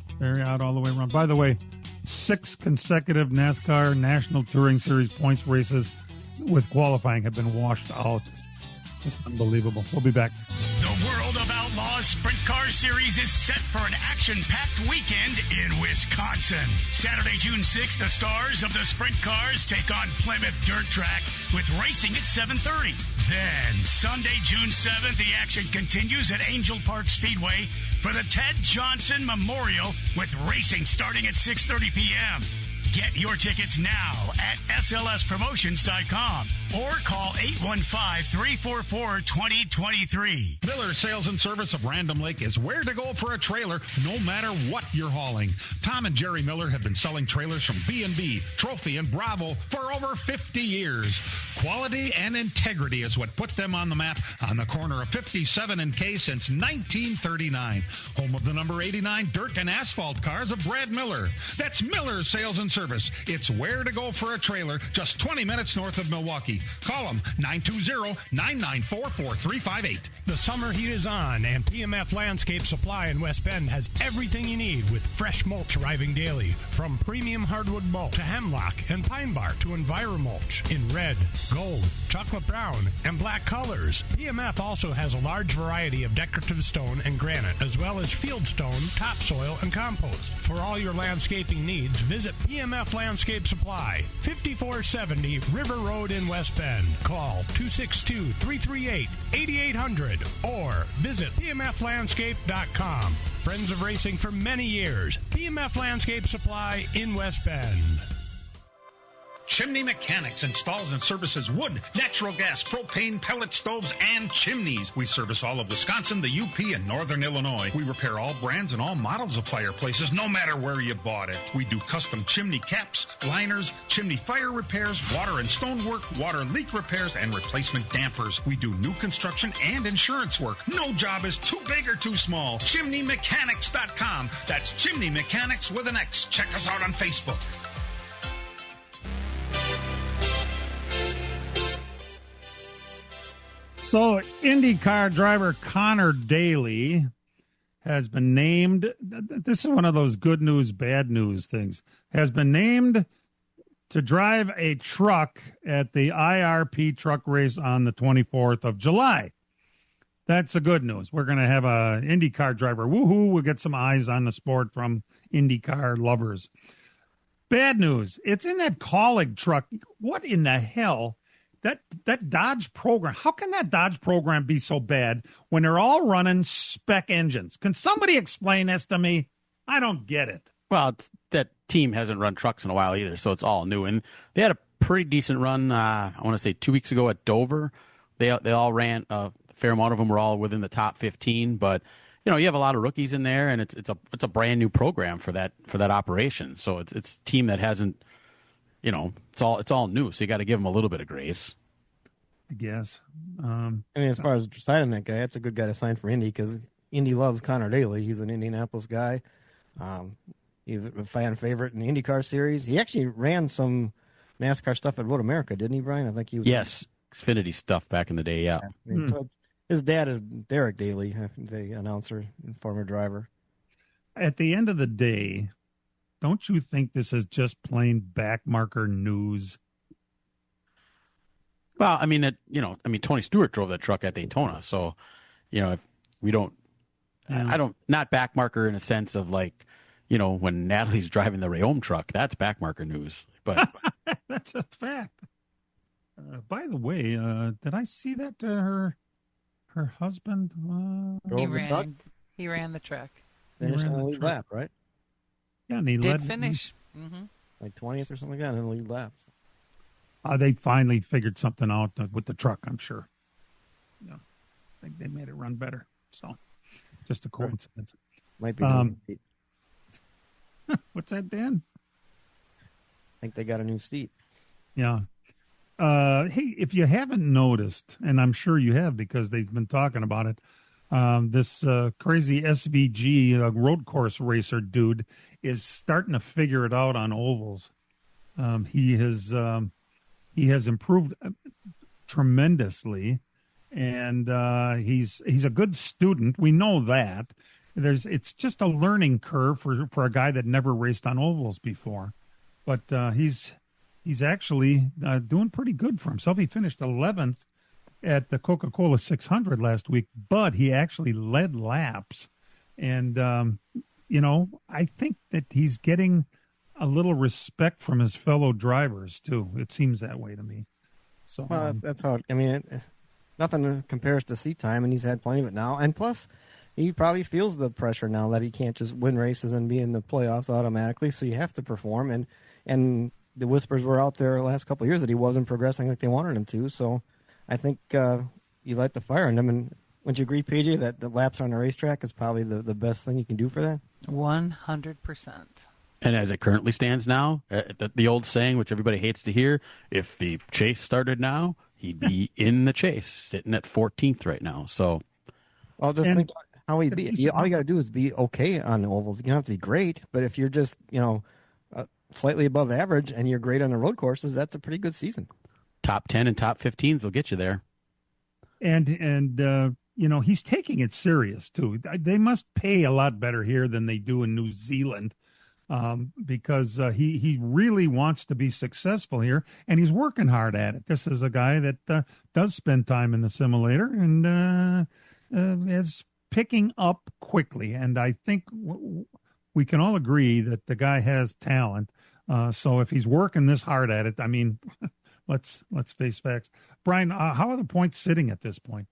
B: all the way around. By the way, 6 consecutive NASCAR National Touring Series points races with qualifying have been washed out. It's unbelievable. We'll be back.
K: The World of Outlaws Sprint Car Series is set for an action-packed weekend in Wisconsin. Saturday, June 6th, the stars of the sprint cars take on Plymouth Dirt Track with racing at 7:30. Then, Sunday, June 7th, the action continues at Angel Park Speedway for the Ted Johnson Memorial with racing starting at 6:30 p.m. Get your tickets now at slspromotions.com or call 815-344-2023.
J: Miller Sales and Service of Random Lake is where to go for a trailer no matter what you're hauling. Tom and Jerry Miller have been selling trailers from B&B, Trophy, and Bravo for over 50 years. Quality and integrity is what put them on the map on the corner of 57 and K since 1939. Home of the number 89 dirt and asphalt cars of Brad Miller. That's Miller Sales and Service. It's where to go for a trailer just 20 minutes north of Milwaukee. Call them 920-994-4358.
I: The summer heat is on, and PMF Landscape Supply in West Bend has everything you need with fresh mulch arriving daily. From premium hardwood mulch to hemlock and pine bark to EnviroMulch in red, gold, chocolate brown, and black colors. PMF also has a large variety of decorative stone and granite, as well as field stone, topsoil, and compost. For all your landscaping needs, visit PMF Landscape Supply, 5470 River Road in West Bend. Call 262-338-8800 or visit pmflandscape.com. Friends of racing for many years. PMF Landscape Supply in West Bend.
J: Chimney Mechanics installs and services wood, natural gas, propane, pellet stoves, and chimneys. We service all of Wisconsin, the UP, and Northern Illinois. We repair all brands and all models of fireplaces, no matter where you bought it. We do custom chimney caps, liners, chimney fire repairs, water and stonework, water leak repairs, and replacement dampers. We do new construction and insurance work. No job is too big or too small. ChimneyMechanics.com. That's Chimney Mechanics with an X. Check us out on Facebook.
B: So, IndyCar driver Connor Daly has been named, this is one of those good news, bad news things, has been named to drive a truck at the IRP truck race on the 24th of July. That's the good news. We're going to have a IndyCar driver. Woohoo, we'll get some eyes on the sport from IndyCar lovers. Bad news, it's in that Colleague truck. What in the hell? That Dodge program, how can that Dodge program be so bad when they're all running spec engines? Can somebody explain this to me? I don't get it.
C: Well, that team hasn't run trucks in a while either, so it's all new. And they had a pretty decent run, I want to say 2 weeks ago at Dover. They all ran, a fair amount of them were all within the top 15. But, you know, you have a lot of rookies in there, and it's a brand new program for that operation. So it's a team that hasn't, you know, it's all new, so you got to give them a little bit of grace,
B: I guess.
E: I mean, as far as signing that guy, that's a good guy to sign for Indy because Indy loves Connor Daly. He's an Indianapolis guy. He's a fan favorite in the IndyCar series. He actually ran some NASCAR stuff at Road America, didn't he, Brian? I think he was.
C: Yes, Xfinity stuff back in the day. Yeah.
E: So his dad is Derek Daly, the announcer and former driver.
B: At the end of the day, don't you think this is just plain backmarker news?
C: Well, I mean, Tony Stewart drove that truck at Daytona, so, you know, if we don't, I don't, not backmarker in a sense of like, you know, when Natalie's driving the Rayom truck, that's backmarker news. But
B: that's a fact. By the way, did I see that her husband
D: he ran the truck.
E: Finished on the lead lap, right?
B: Yeah, and he
D: did finish.
E: Like 20th or something like that, and then lead lap.
B: They finally figured something out with the truck, I'm sure. Yeah, I think they made it run better. So, just a coincidence.
E: Might be.
B: What's that, Dan?
E: I think they got a new seat.
B: Yeah. Hey, if you haven't noticed, and I'm sure you have because they've been talking about it, this crazy SVG road course racer dude is starting to figure it out on ovals. He has improved tremendously, and he's a good student. We know that, it's just a learning curve for a guy that never raced on ovals before. But he's actually doing pretty good for himself. He finished 11th at the Coca-Cola 600 last week, but he actually led laps. And, I think that he's getting a little respect from his fellow drivers, too. It seems that way to me. So,
E: that's how, nothing compares to seat time, and he's had plenty of it now. And plus, he probably feels the pressure now that he can't just win races and be in the playoffs automatically, so you have to perform. And the whispers were out there the last couple of years that he wasn't progressing like they wanted him to. So I think you light the fire in him. And would you agree, PJ, that the laps on the racetrack is probably the best thing you can do for that?
D: 100%.
C: And as it currently stands now, the old saying, which everybody hates to hear, if the chase started now, he'd be in the chase, sitting at 14th right now. So,
E: I'll just think how he'd be. All you got to do is be okay on the ovals. You don't have to be great, but if you're just, slightly above average and you're great on the road courses, that's a pretty good season.
C: Top 10 and top 15s will get you there.
B: And he's taking it serious, too. They must pay a lot better here than they do in New Zealand. Because he really wants to be successful here, and he's working hard at it. This is a guy that does spend time in the simulator and is picking up quickly. And I think we can all agree that the guy has talent. So if he's working this hard at it, let's face facts. Brian, how are the points sitting at this point?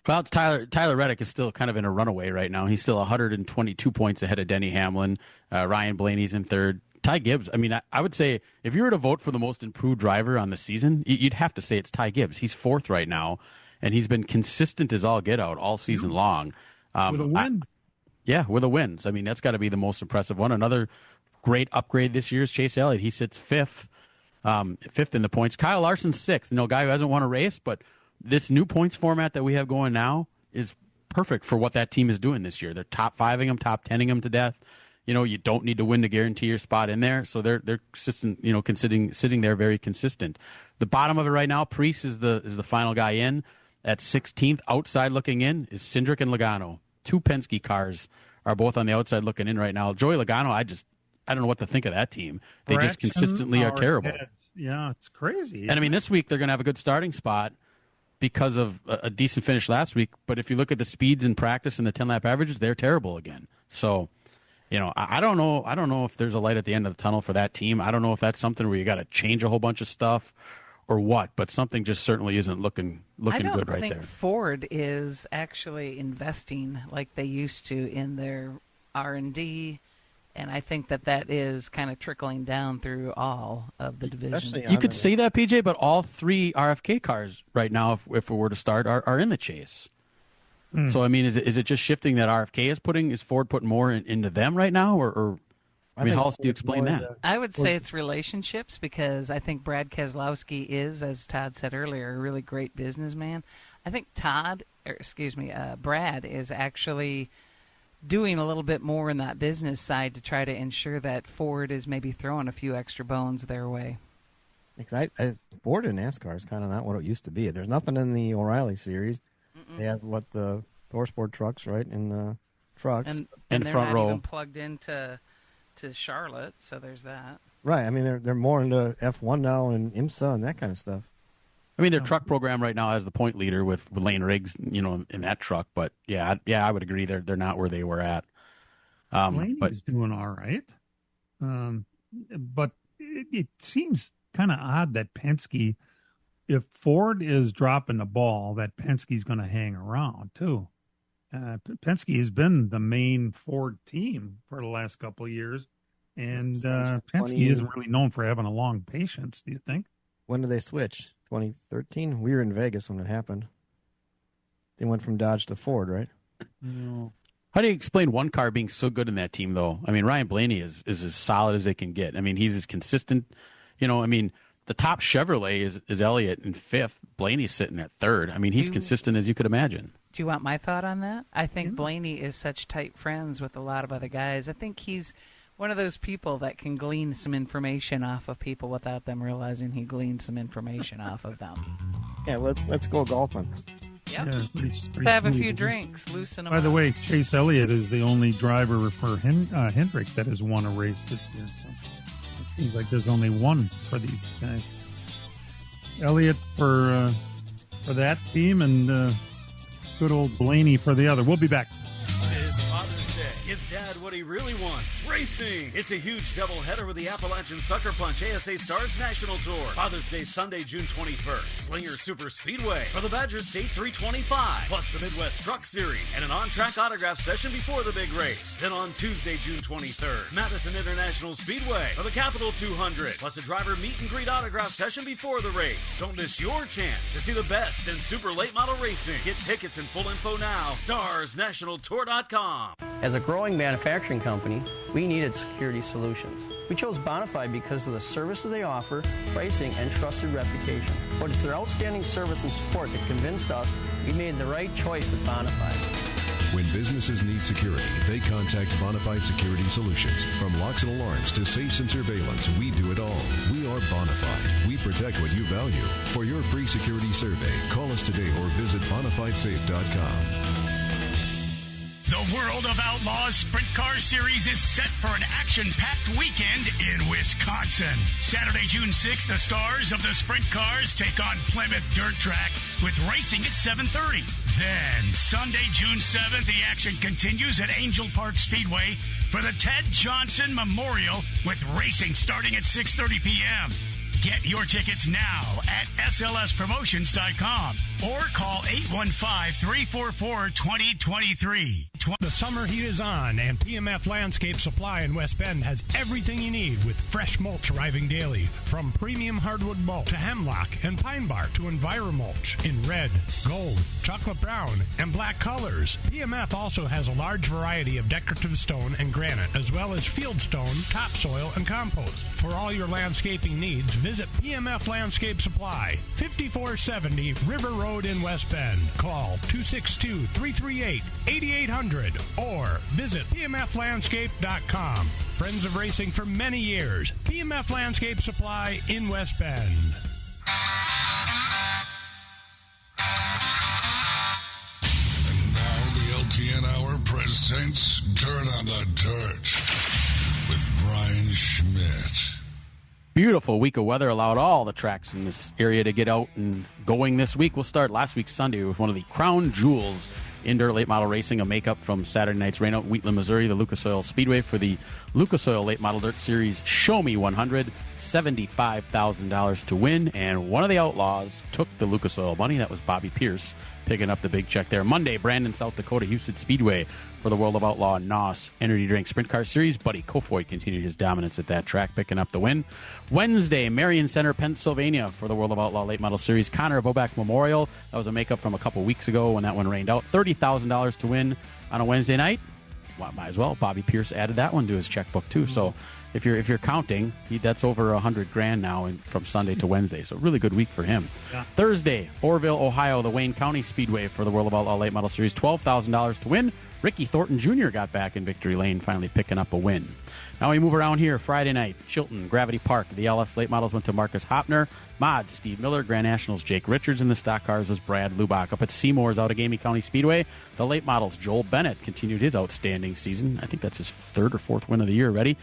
C: Well, it's Tyler Reddick is still kind of in a runaway right now. He's still 122 points ahead of Denny Hamlin. Ryan Blaney's in third. Ty Gibbs, I would say if you were to vote for the most improved driver on the season, you'd have to say it's Ty Gibbs. He's fourth right now, and he's been consistent as all get out all season long.
B: With a win.
C: With a win. So, that's got to be the most impressive one. Another great upgrade this year is Chase Elliott. He sits fifth in the points. Kyle Larson's sixth. Guy who hasn't won a race, but this new points format that we have going now is perfect for what that team is doing this year. They're top 5ing them, top 10ing them to death. You don't need to win to guarantee your spot in there. So they're consistent, sitting there very consistent. The bottom of it right now, Priest is the final guy in. At 16th, outside looking in, is Cindric and Logano. 2 Penske cars are both on the outside looking in right now. Joey Logano, I don't know what to think of that team. They just consistently are terrible.
B: Yeah, it's crazy.
C: And this week they're going to have a good starting spot because of a decent finish last week. But if you look at the speeds in practice and the 10-lap averages, they're terrible again. So, I don't know. I don't know if there's a light at the end of the tunnel for that team. I don't know if that's something where you got to change a whole bunch of stuff or what. But something just certainly isn't looking good right there.
D: I don't think Ford is actually investing like they used to in their R&D. And I think that is kind of trickling down through all of the divisions.
C: You could say that, PJ, but all 3 RFK cars right now, if we were to start, are in the chase. So, is it just shifting that RFK is Ford putting more into them right now? Or how else do you explain that?
D: I would say it's relationships, because I think Brad Keselowski is, as Todd said earlier, a really great businessman. I think Brad is actually doing a little bit more in that business side to try to ensure that Ford is maybe throwing a few extra bones their way.
E: Because Ford in NASCAR is kind of not what it used to be. There's nothing in the O'Reilly series. They have the ThorSport trucks, right, in the trucks.
D: And
C: the
D: they're
C: front
D: not
C: row.
D: even plugged into Charlotte, so there's that.
E: Right. They're more into F1 now and IMSA and that kind of stuff.
C: Their truck program right now has the point leader with Lane Riggs, in that truck. But yeah, I would agree they're not where they were at.
B: Blaney's doing all right, but it seems kind of odd that Penske, if Ford is dropping the ball, that Penske's going to hang around too. Penske has been the main Ford team for the last couple of years, and Penske isn't really known for having a long patience. Do you think?
E: When did they switch? 2013? We were in Vegas when it happened. They went from Dodge to Ford, right?
B: No.
C: How do you explain one car being so good in that team, though? Ryan Blaney is as solid as they can get. He's as consistent. The top Chevrolet is Elliott in 5th. Blaney's sitting at 3rd. He's consistent as you could imagine.
D: Do you want my thought on that? I think Blaney is such tight friends with a lot of other guys. I think he's one of those people that can glean some information off of people without them realizing he gleaned some information off of them.
E: Yeah, let's go golfing.
D: Yep.
B: Yeah, pretty
D: Have a
B: smooth,
D: few
B: isn't it?
D: drinks, loosen them
B: By the
D: up.
B: way, Chase Elliott is the only driver for Hendrick that has won a race this year. So it seems like there's only one for these guys. Elliott for that team and good old Blaney for the other. We'll be back.
L: It's Father's Day. Give Dad what he really wants. Racing. It's a huge doubleheader with the Appalachian Sucker Punch ASA Stars National Tour. Father's Day Sunday, June 21st. Slinger Super Speedway for the Badger State 325. Plus the Midwest Truck Series and an on-track autograph session before the big race. Then on Tuesday, June 23rd, Madison International Speedway for the Capital 200. Plus a driver meet and greet autograph session before the race. Don't miss your chance to see the best in super late model racing. Get tickets and full info now. StarsNationalTour.com.
G: As a growing manufacturing company, we needed security solutions. We chose Bonafide because of the services they offer, pricing, and trusted reputation. But it's their outstanding service and support that convinced us we made the right choice with Bonafide.
H: When businesses need security, they contact Bonafide Security Solutions. From locks and alarms to safes and surveillance, we do it all. We are Bonafide. We protect what you value. For your free security survey, call us today or visit BonafideSafe.com.
K: The World of Outlaws Sprint Car Series is set for an action-packed weekend in Wisconsin. Saturday, June 6th, the stars of the sprint cars take on Plymouth Dirt Track with racing at 7:30. Then, Sunday, June 7th, the action continues at Angel Park Speedway for the Ted Johnson Memorial with racing starting at 6:30 p.m. Get your tickets now at slspromotions.com or call 815-344-2023.
I: The summer heat is on, and PMF Landscape Supply in West Bend has everything you need with fresh mulch arriving daily. From premium hardwood mulch to hemlock and pine bark to EnviroMulch in red, gold, chocolate brown, and black colors. PMF also has a large variety of decorative stone and granite, as well as field stone, topsoil, and compost. For all your landscaping needs, visit PMF Landscape Supply, 5470 River Road in West Bend. Call 262-338-8800 or visit pmflandscape.com. Friends of racing for many years. PMF Landscape Supply in West Bend.
A: And now the LTN Hour presents Dirt on the Dirt with Brian Schmidt.
C: Beautiful week of weather allowed all the tracks in this area to get out and going this week. We'll start last week Sunday with one of the crown jewels in dirt late model racing, a makeup from Saturday night's rain out in Wheatland, Missouri, the Lucas Oil Speedway for the Lucas Oil Late Model Dirt Series Show Me 100, $75,000 to win, and one of the outlaws took the Lucas Oil money. That was Bobby Pierce picking up the big check there. Monday, Brandon, South Dakota, Houston Speedway for the World of Outlaw NOS Energy Drink Sprint Car Series. Buddy Kofoid continued his dominance at that track, picking up the win. Wednesday, Marion Center, Pennsylvania for the World of Outlaw Late Model Series. Connor Boback Memorial. That was a makeup from a couple weeks ago when that one rained out. $30,000 to win on a Wednesday night. Well, might as well. Bobby Pierce added that one to his checkbook too. So if you're counting, that's over $100,000 now from Sunday to Wednesday. So really good week for him. Yeah. Thursday, Orrville, Ohio, the Wayne County Speedway for the World of Outlaw Late Model Series. $12,000 to win. Ricky Thornton Jr. got back in victory lane, finally picking up a win. Now we move around here. Friday night, Chilton, Gravity Park. The LS Late Models went to Marcus Hopner, Mod, Steve Miller, Grand Nationals, Jake Richards, and the stock cars was Brad Lubach. Up at Seymour's Outagamie County Speedway, the Late Models, Joel Bennett continued his outstanding season. I think that's his third or fourth win of the year already.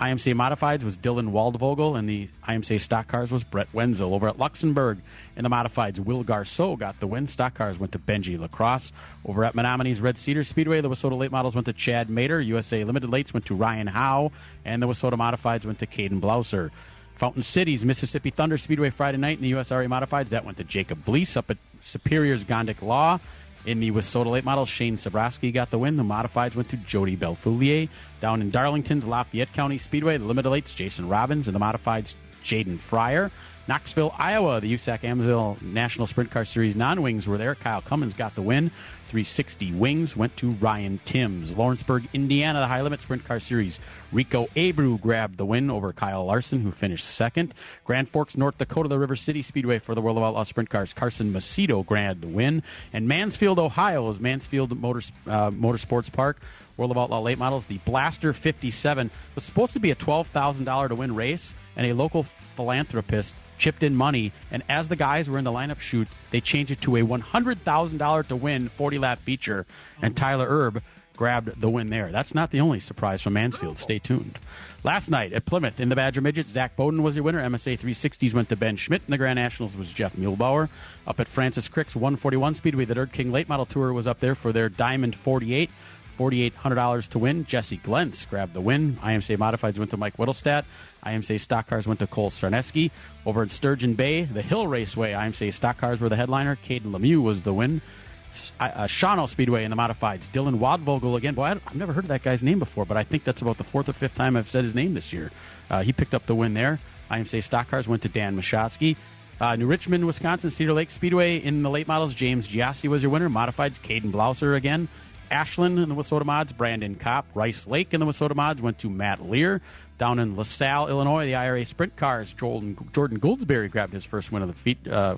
C: IMCA Modifieds was Dylan Waldvogel, and the IMCA Stock Cars was Brett Wenzel. Over at Luxembourg in the Modifieds, Will Garceau got the win. Stock Cars went to Benji Lacrosse. Over at Menominey's Red Cedar Speedway, the Wissota Late Models went to Chad Mater. USA Limited Lates went to Ryan Howe, and the Wissota Modifieds went to Caden Blouser. Fountain City's Mississippi Thunder Speedway Friday night in the USRA Modifieds, that went to Jacob Bleese. Up at Superior's Gondik Law in the Wissota Late Models, Shane Sabrowski got the win. The Modifieds went to Jody Belfoulier. Down in Darlington's Lafayette County Speedway, the Limited Lates, Jason Robbins, and the Modifieds, Jaden Fryer. Knoxville, Iowa, the USAC Amsoil National Sprint Car Series non-wings were there. Kyle Cummins got the win. 360 wings went to Ryan Timms. Lawrenceburg, Indiana, the High Limit Sprint Car Series. Rico Abreu grabbed the win over Kyle Larson, who finished second. Grand Forks, North Dakota, the River City Speedway for the World of Outlaw Sprint Cars. Carson Macedo grabbed the win. And Mansfield, Ohio, is Mansfield Motorsports Park. World of Outlaw Late Models. The Blaster 57 was supposed to be a $12,000 to win race, and a local philanthropist chipped in money, and as the guys were in the lineup chute, they changed it to a $100,000 to win 40-lap feature, and Tyler Erb grabbed the win there. That's not the only surprise from Mansfield. Stay tuned. Last night at Plymouth in the Badger Midget, Zach Bowden was your winner. MSA 360s went to Ben Schmidt, and the Grand Nationals was Jeff Muehlbauer. Up at Francis Crick's 141 Speedway, the Dirt King Late Model Tour was up there for their Diamond 48. $4,800 to win. Jesse Glentz grabbed the win. IMCA Modifieds went to Mike Whittlestat. IMCA Stock Cars went to Cole Sarneski. Over in Sturgeon Bay, the Hill Raceway, IMCA Stock Cars were the headliner. Caden Lemieux was the win. Shawano Speedway in the Modifieds, Dylan Wadvogel again. Boy, I've never heard of that guy's name before, but I think that's about the fourth or fifth time I've said his name this year. He picked up the win there. IMCA Stock Cars went to Dan Mashotsky. New Richmond, Wisconsin, Cedar Lake Speedway in the late models, James Giassi was your winner. Modifieds, Caden Blouser again. Ashland in the Wissota Mods, Brandon Kopp. Rice Lake in the Wissota Mods went to Matt Lear. Down in LaSalle, Illinois, the IRA Sprint Cars, Jordan Goldsberry grabbed his first win of the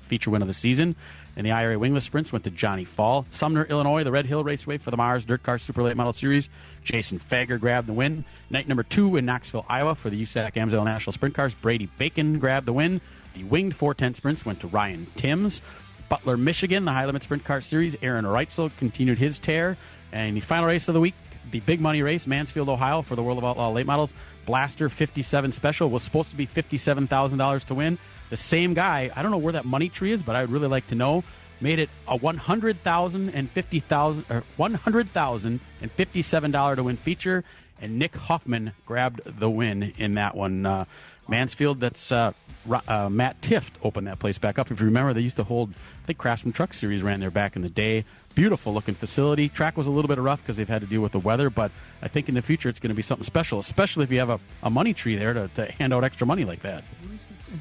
C: feature win of the season. And the IRA Wingless Sprints went to Johnny Fall. Sumner, Illinois, the Red Hill Raceway for the Mars Dirt Car Super Late Model Series, Jason Fager grabbed the win. Night number 2 in Knoxville, Iowa for the USAC Amsoil National Sprint Cars, Brady Bacon grabbed the win. The Winged 410 Sprints went to Ryan Timms. Butler, Michigan, the High Limit Sprint Car Series, Aaron Reitzel continued his tear. And the final race of the week, the big money race, Mansfield, Ohio, for the World of Outlaw Late Models, Blaster 57 Special was supposed to be $57,000 to win. The same guy, I don't know where that money tree is, but I would really like to know, made it a $100,057 to win feature, and Nick Huffman grabbed the win in that one. Mansfield, that's Matt Tift opened that place back up. If you remember, they used to hold, I think Craftsman Truck Series ran there back in the day. Beautiful looking facility. Track was a little bit rough because they've had to deal with the weather, but I think in the future it's going to be something special, especially if you have a money tree there to hand out extra money like that.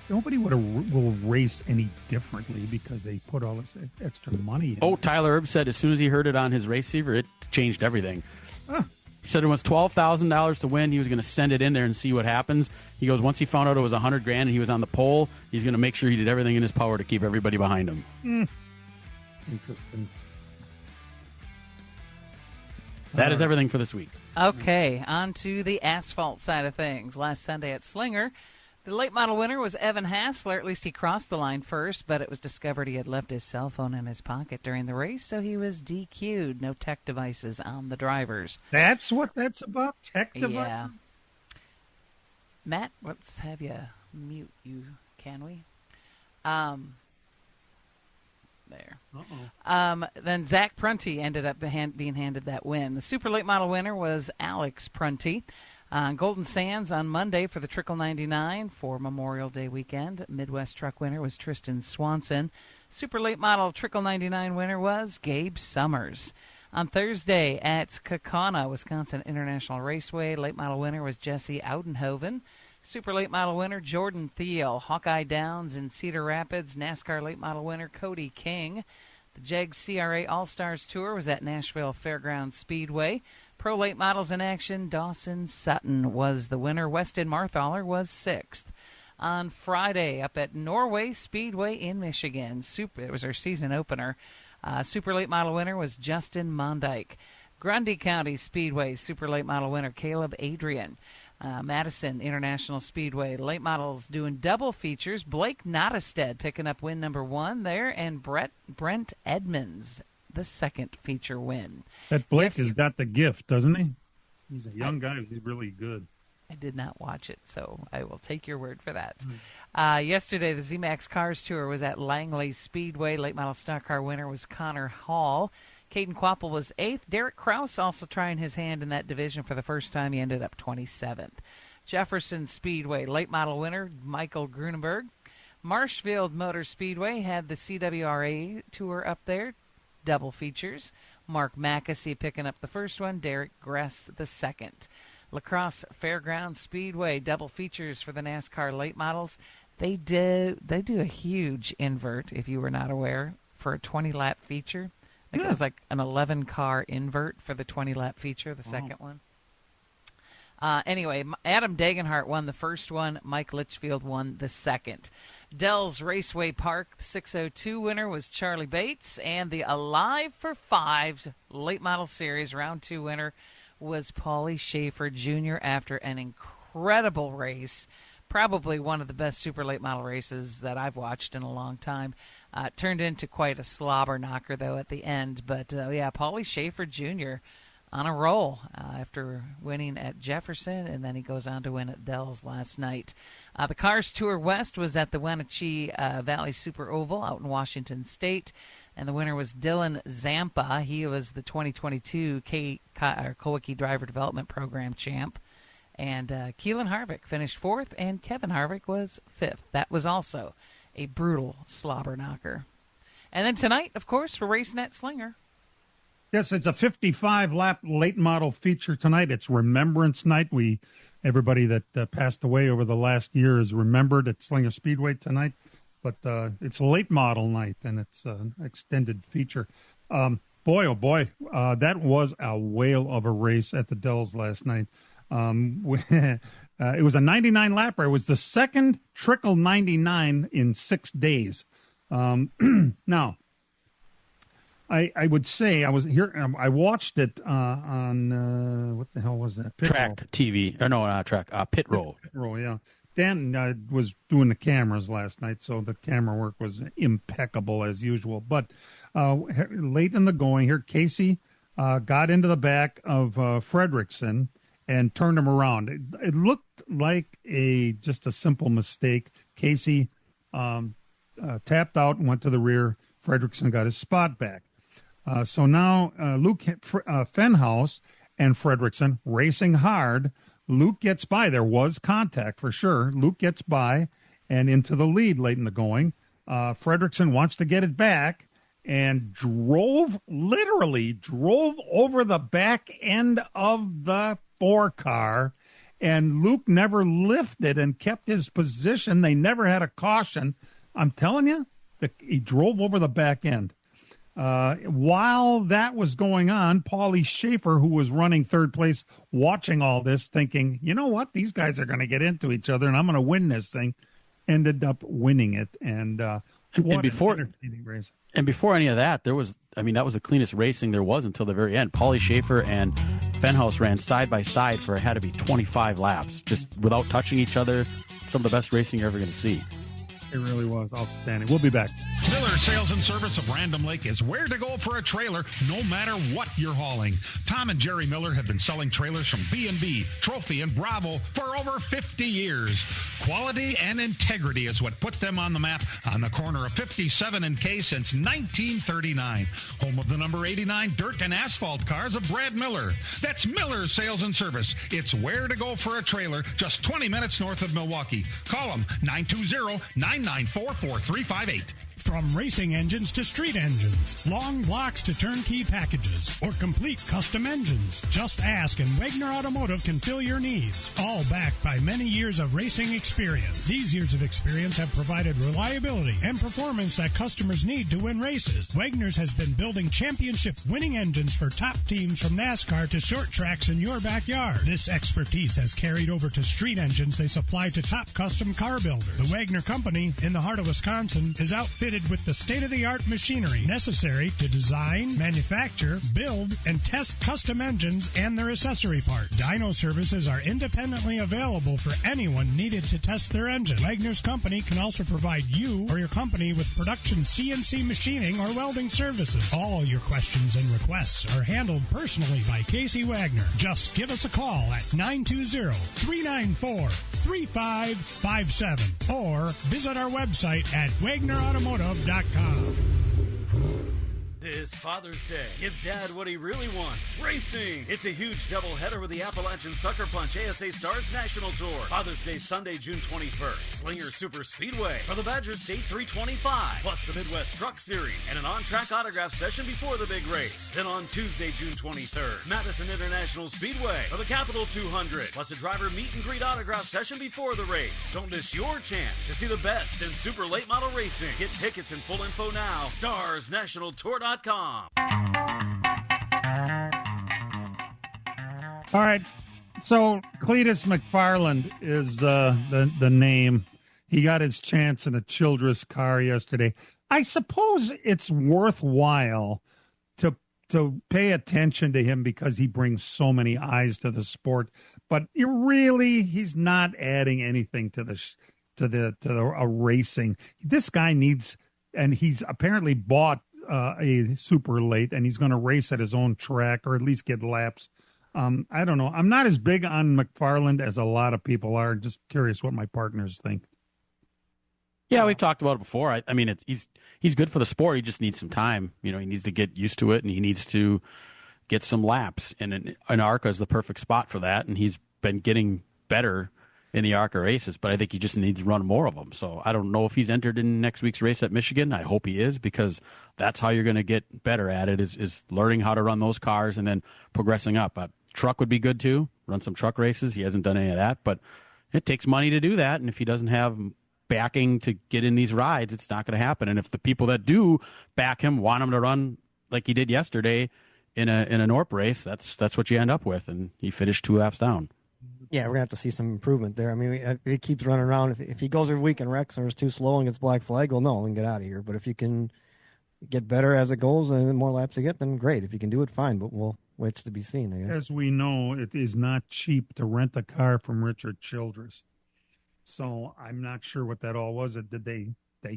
B: Nobody will race any differently because they put all this extra money in.
C: Oh, Tyler Erb said as soon as he heard it on his race receiver, it changed everything. He said it was $12,000 to win. He was going to send it in there and see what happens. He goes, once he found out it was $100,000 and he was on the pole, he's going to make sure he did everything in his power to keep everybody behind him.
B: Interesting.
C: That is everything for this week.
D: Okay, on to the asphalt side of things. Last Sunday at Slinger, the late model winner was Evan Hassler. At least he crossed the line first, but it was discovered he had left his cell phone in his pocket during the race, so he was DQ'd. No tech devices on the drivers.
B: That's what that's about, tech devices?
D: Yeah. Matt, let's have you mute you, can we? There. Then Zach Prunty ended up being handed that win. The super late model winner was Alex Prunty. Golden Sands on Monday for the Trickle 99 for Memorial Day weekend. Midwest truck winner was Tristan Swanson. Super late model Trickle 99 winner was Gabe Summers. On Thursday at Kaukauna, Wisconsin International Raceway, late model winner was Jesse Oudenhoven. Super late model winner Jordan Thiel. Hawkeye Downs in Cedar Rapids, NASCAR late model winner Cody King. The JEG CRA All-Stars Tour was at Nashville Fairgrounds Speedway. Pro late models in action, Dawson Sutton was the winner. Weston Marthaler was 6th. On Friday, up at Norway Speedway in Michigan, it was our season opener. Super late model winner was Justin Mondyke. Grundy County Speedway super late model winner Caleb Adrian. Madison International Speedway late models doing double features. Blake Nottestead picking up win number 1 there, and Brent Edmonds the second feature win.
B: That Blake has got the gift, doesn't he? He's a young guy. He's really good.
D: I did not watch it, so I will take your word for that. Yesterday, the ZMAX Cars Tour was at Langley Speedway. Late model stock car winner was Connor Hall. Caden Quapple was 8th. Derek Krause also trying his hand in that division for the first time. He ended up 27th. Jefferson Speedway late model winner Michael Grunenberg. Marshfield Motor Speedway had the CWRA Tour up there. Double features. Mark Mackesy picking up the first one. Derek Gress the second. La Crosse Fairgrounds Speedway double features for the NASCAR late models. They do a huge invert, if you were not aware, for a 20-lap feature. I think it was like an 11-car invert for the 20-lap feature, the second one. Anyway, Adam Dagenhart won the first one. Mike Litchfield won the second. Dells Raceway Park, the 602 winner was Charlie Bates. And the Alive for 5 Late Model Series Round 2 winner was Paulie Schaefer Jr. after an incredible race. probably one of the best super late model races that I've watched in a long time. Turned into quite a slobber knocker, though, at the end. But, Paulie Schaefer Jr. on a roll after winning at Jefferson, and then he goes on to win at Dells last night. The Cars Tour West was at the Wenatchee Valley Super Oval out in Washington State, and the winner was Dylan Zampa. He was the 2022 Kawiki Driver Development Program champ. And Keelan Harvick finished fourth, and Kevin Harvick was fifth. That was also a brutal slobber knocker. And then tonight, of course, we're racing at Slinger.
B: Yes, it's a 55-lap late model feature tonight. It's Remembrance Night. Everybody that passed away over the last year is remembered at Slinger Speedway tonight. But it's late model night, and it's an extended feature. Boy, oh boy, that was a whale of a race at the Dells last night. It was a 99-lapper. It was the second trickle 99 in 6 days. Now, I would say I was here. I watched it on what the hell was that?
C: Track TV. Or no, not Track. Pit Roll.
B: Pit Roll, yeah. Dan was doing the cameras last night, so the camera work was impeccable as usual. But late in the going here, Casey got into the back of Fredrickson and turned him around. It looked like just a simple mistake. Casey tapped out and went to the rear. Fredrickson got his spot back. So now Luke Fenhaus and Fredrickson racing hard. Luke gets by. There was contact for sure. Luke gets by and into the lead late in the going. Fredrickson wants to get it back and literally drove over the back end of the 4-car, and Luke never lifted and kept his position. They never had a caution. I'm telling you, he drove over the back end. While that was going on, Paulie Schaefer, who was running third place, watching all this, thinking, you know what, these guys are going to get into each other, and I'm going to win this thing, ended up winning it. And before
C: any of that, that was the cleanest racing there was until the very end. Paulie Schaefer and Fenhaus ran side by side for had to be 25 laps, just without touching each other. Some of the best racing you're ever going to see.
B: It really was outstanding. We'll be back.
J: Miller Sales and Service of Random Lake is where to go for a trailer, no matter what you're hauling. Tom and Jerry Miller have been selling trailers from B&B, Trophy, and Bravo for over 50 years. Quality and integrity is what put them on the map on the corner of 57 and K since 1939. Home of the number 89 dirt and asphalt cars of Brad Miller. That's Miller Sales and Service. It's where to go for a trailer, just 20 minutes north of Milwaukee. Call them 920-994-4358.
I: From racing engines to street engines, long blocks to turnkey packages, or complete custom engines, just ask and Wagner Automotive can fill your needs. All backed by many years of racing experience. These years of experience have provided reliability and performance that customers need to win races. Wagner's has been building championship-winning engines for top teams from NASCAR to short tracks in your backyard. This expertise has carried over to street engines they supply to top custom car builders. The Wagner Company, in the heart of Wisconsin, is outfitted with the state-of-the-art machinery necessary to design, manufacture, build, and test custom engines and their accessory parts. Dyno services are independently available for anyone needed to test their engine. Wagner's Company can also provide you or your company with production CNC machining or welding services. All your questions and requests are handled personally by Casey Wagner. Just give us a call at 920-394-3557 or visit our website at WagnerAutomotive.com.
L: This Father's Day, give Dad what he really wants. Racing! It's a huge doubleheader with the Appalachian Sucker Punch ASA Stars National Tour. Father's Day Sunday, June 21st. Slinger Super Speedway for the Badger State 325, plus the Midwest Truck Series and an on-track autograph session before the big race. Then on Tuesday, June 23rd, Madison International Speedway for the Capital 200, plus a driver meet and greet autograph session before the race. Don't miss your chance to see the best in super late model racing. Get tickets and full info now. StarsNationalTour.com.
B: All right. So Cletus McFarland is the name. He got his chance in a Childress car yesterday. I suppose it's worthwhile to pay attention to him because he brings so many eyes to the sport. but he's not adding anything to the racing. This guy needs, and he's apparently bought a super late, and he's going to race at his own track or at least get laps. I don't know. I'm not as big on McFarland as a lot of people are. Just curious what my partners think.
C: Yeah, we've talked about it before. I mean, he's good for the sport. He just needs some time. He needs to get used to it, and he needs to get some laps. And an ARCA is the perfect spot for that. And he's been getting better in the ARCA races, but I think he just needs to run more of them. So I don't know if he's entered in next week's race at Michigan. I hope he is, because that's how you're going to get better at it, is learning how to run those cars and then progressing up. Truck would be good too. Run some truck races. He hasn't done any of that, but it takes money to do that. And if he doesn't have backing to get in these rides, it's not going to happen. And if the people that do back him want him to run like he did yesterday in a NORP race, that's what you end up with. And he finished 2 laps down.
E: Yeah, we're going to have to see some improvement there. I mean, he keeps running around. If he goes every week and wrecks and is too slow and gets black flag, well, no, then get out of here. But if you can get better as it goes and the more laps you get, then great. If you can do it, fine. But it's to be seen, I guess.
B: As we know, it is not cheap to rent a car from Richard Childress. So I'm not sure what that all was. Did they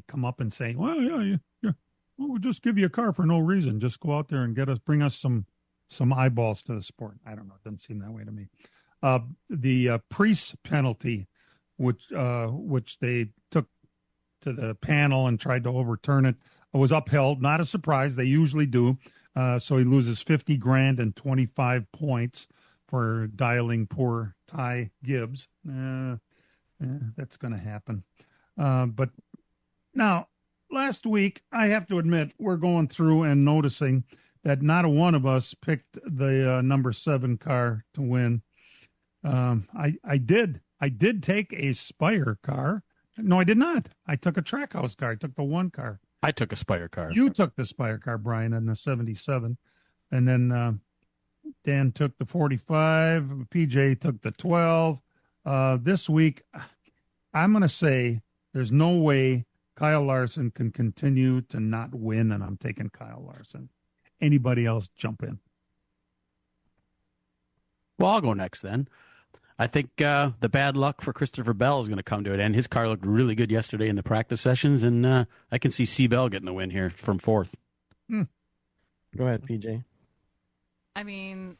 B: come up and say, well, yeah, we'll just give you a car for no reason. Just go out there and bring us some eyeballs to the sport. I don't know. It doesn't seem that way to me. The Priest penalty, which they took to the panel and tried to overturn it, was upheld. Not a surprise. They usually do. So he loses $50,000 and 25 points for dialing poor Ty Gibbs. That's going to happen. But now, last week, I have to admit, we're going through and noticing that not a one of us picked the number 7 car to win. I did take a Spire car. No, I did not. I took a Trackhouse car. I took the 1 car.
C: I took a Spire car.
B: You took the Spire car, Brian, in the 77. And then Dan took the 45. PJ took the 12. This week, I'm going to say there's no way Kyle Larson can continue to not win, and I'm taking Kyle Larson. Anybody else jump in?
C: Well, I'll go next then. I think the bad luck for Christopher Bell is going to come to an end. His car looked really good yesterday in the practice sessions, and I can see C. Bell getting the win here from 4th.
E: Go ahead, PJ.
D: I mean,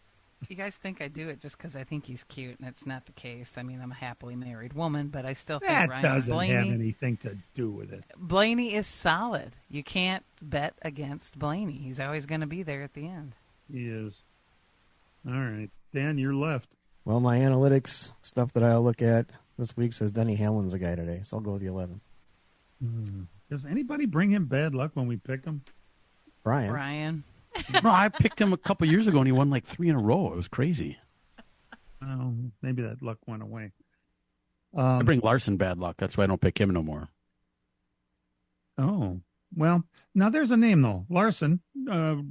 D: you guys think I do it just because I think he's cute, and it's not the case. I mean, I'm a happily married woman, but I still think
B: that
D: Ryan
B: doesn't
D: Blaney,
B: have anything to do with it.
D: Blaney is solid. You can't bet against Blaney. He's always going to be there at the end.
B: He is. All right. Dan, you're left.
E: Well, my analytics stuff that I'll look at this week says Denny Hamlin's a guy today, so I'll go with the 11.
B: Does anybody bring him bad luck when we pick him?
E: Brian.
C: No, I picked him a couple years ago, and he won like 3 in a row. It was crazy.
B: Oh, maybe that luck went away.
C: I bring Larson bad luck. That's why I don't pick him no more.
B: Oh, well, now there's a name, though. Larson,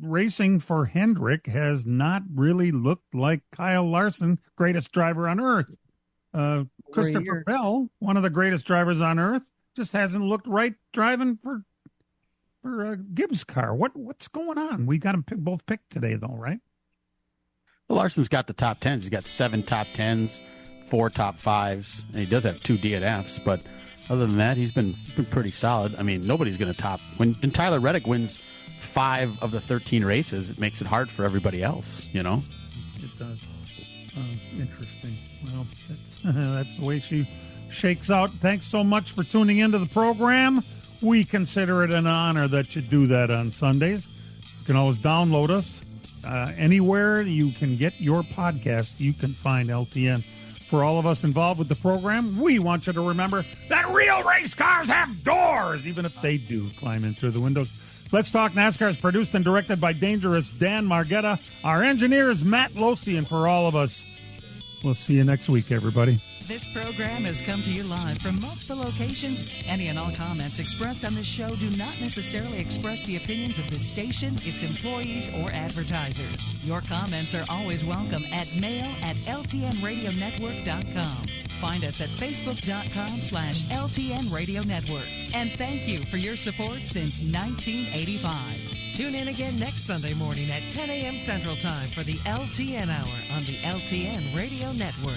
B: racing for Hendrick has not really looked like Kyle Larson, greatest driver on earth. Christopher Bell, one of the greatest drivers on earth, just hasn't looked right driving for Gibbs' car. What's going on? We got them both picked today, though, right?
C: Well, Larson's got the top 10s. He's got 7 top 10s, 4 top 5s, and he does have 2 DNFs, but other than that, he's been pretty solid. I mean, nobody's going to top. When Tyler Reddick wins 5 of the 13 races, it makes it hard for everybody else, you know?
B: It does. Interesting. Well, that's the way she shakes out. Thanks so much for tuning into the program. We consider it an honor that you do that on Sundays. You can always download us. Anywhere you can get your podcast, you can find LTN. For all of us involved with the program, we want you to remember that real race cars have doors, even if they do climb in through the windows. Let's Talk NASCAR is produced and directed by Dangerous Dan Margetta. Our engineer is Matt Losey, and for all of us, we'll see you next week, everybody.
M: This program has come to you live from multiple locations. Any and all comments expressed on this show do not necessarily express the opinions of this station, its employees, or advertisers. Your comments are always welcome at mail@ltnradionetwork.com. Find us at facebook.com/LTN Radio Network. And thank you for your support since 1985. Tune in again next Sunday morning at 10 a.m. Central Time for the LTN Hour on the LTN Radio Network.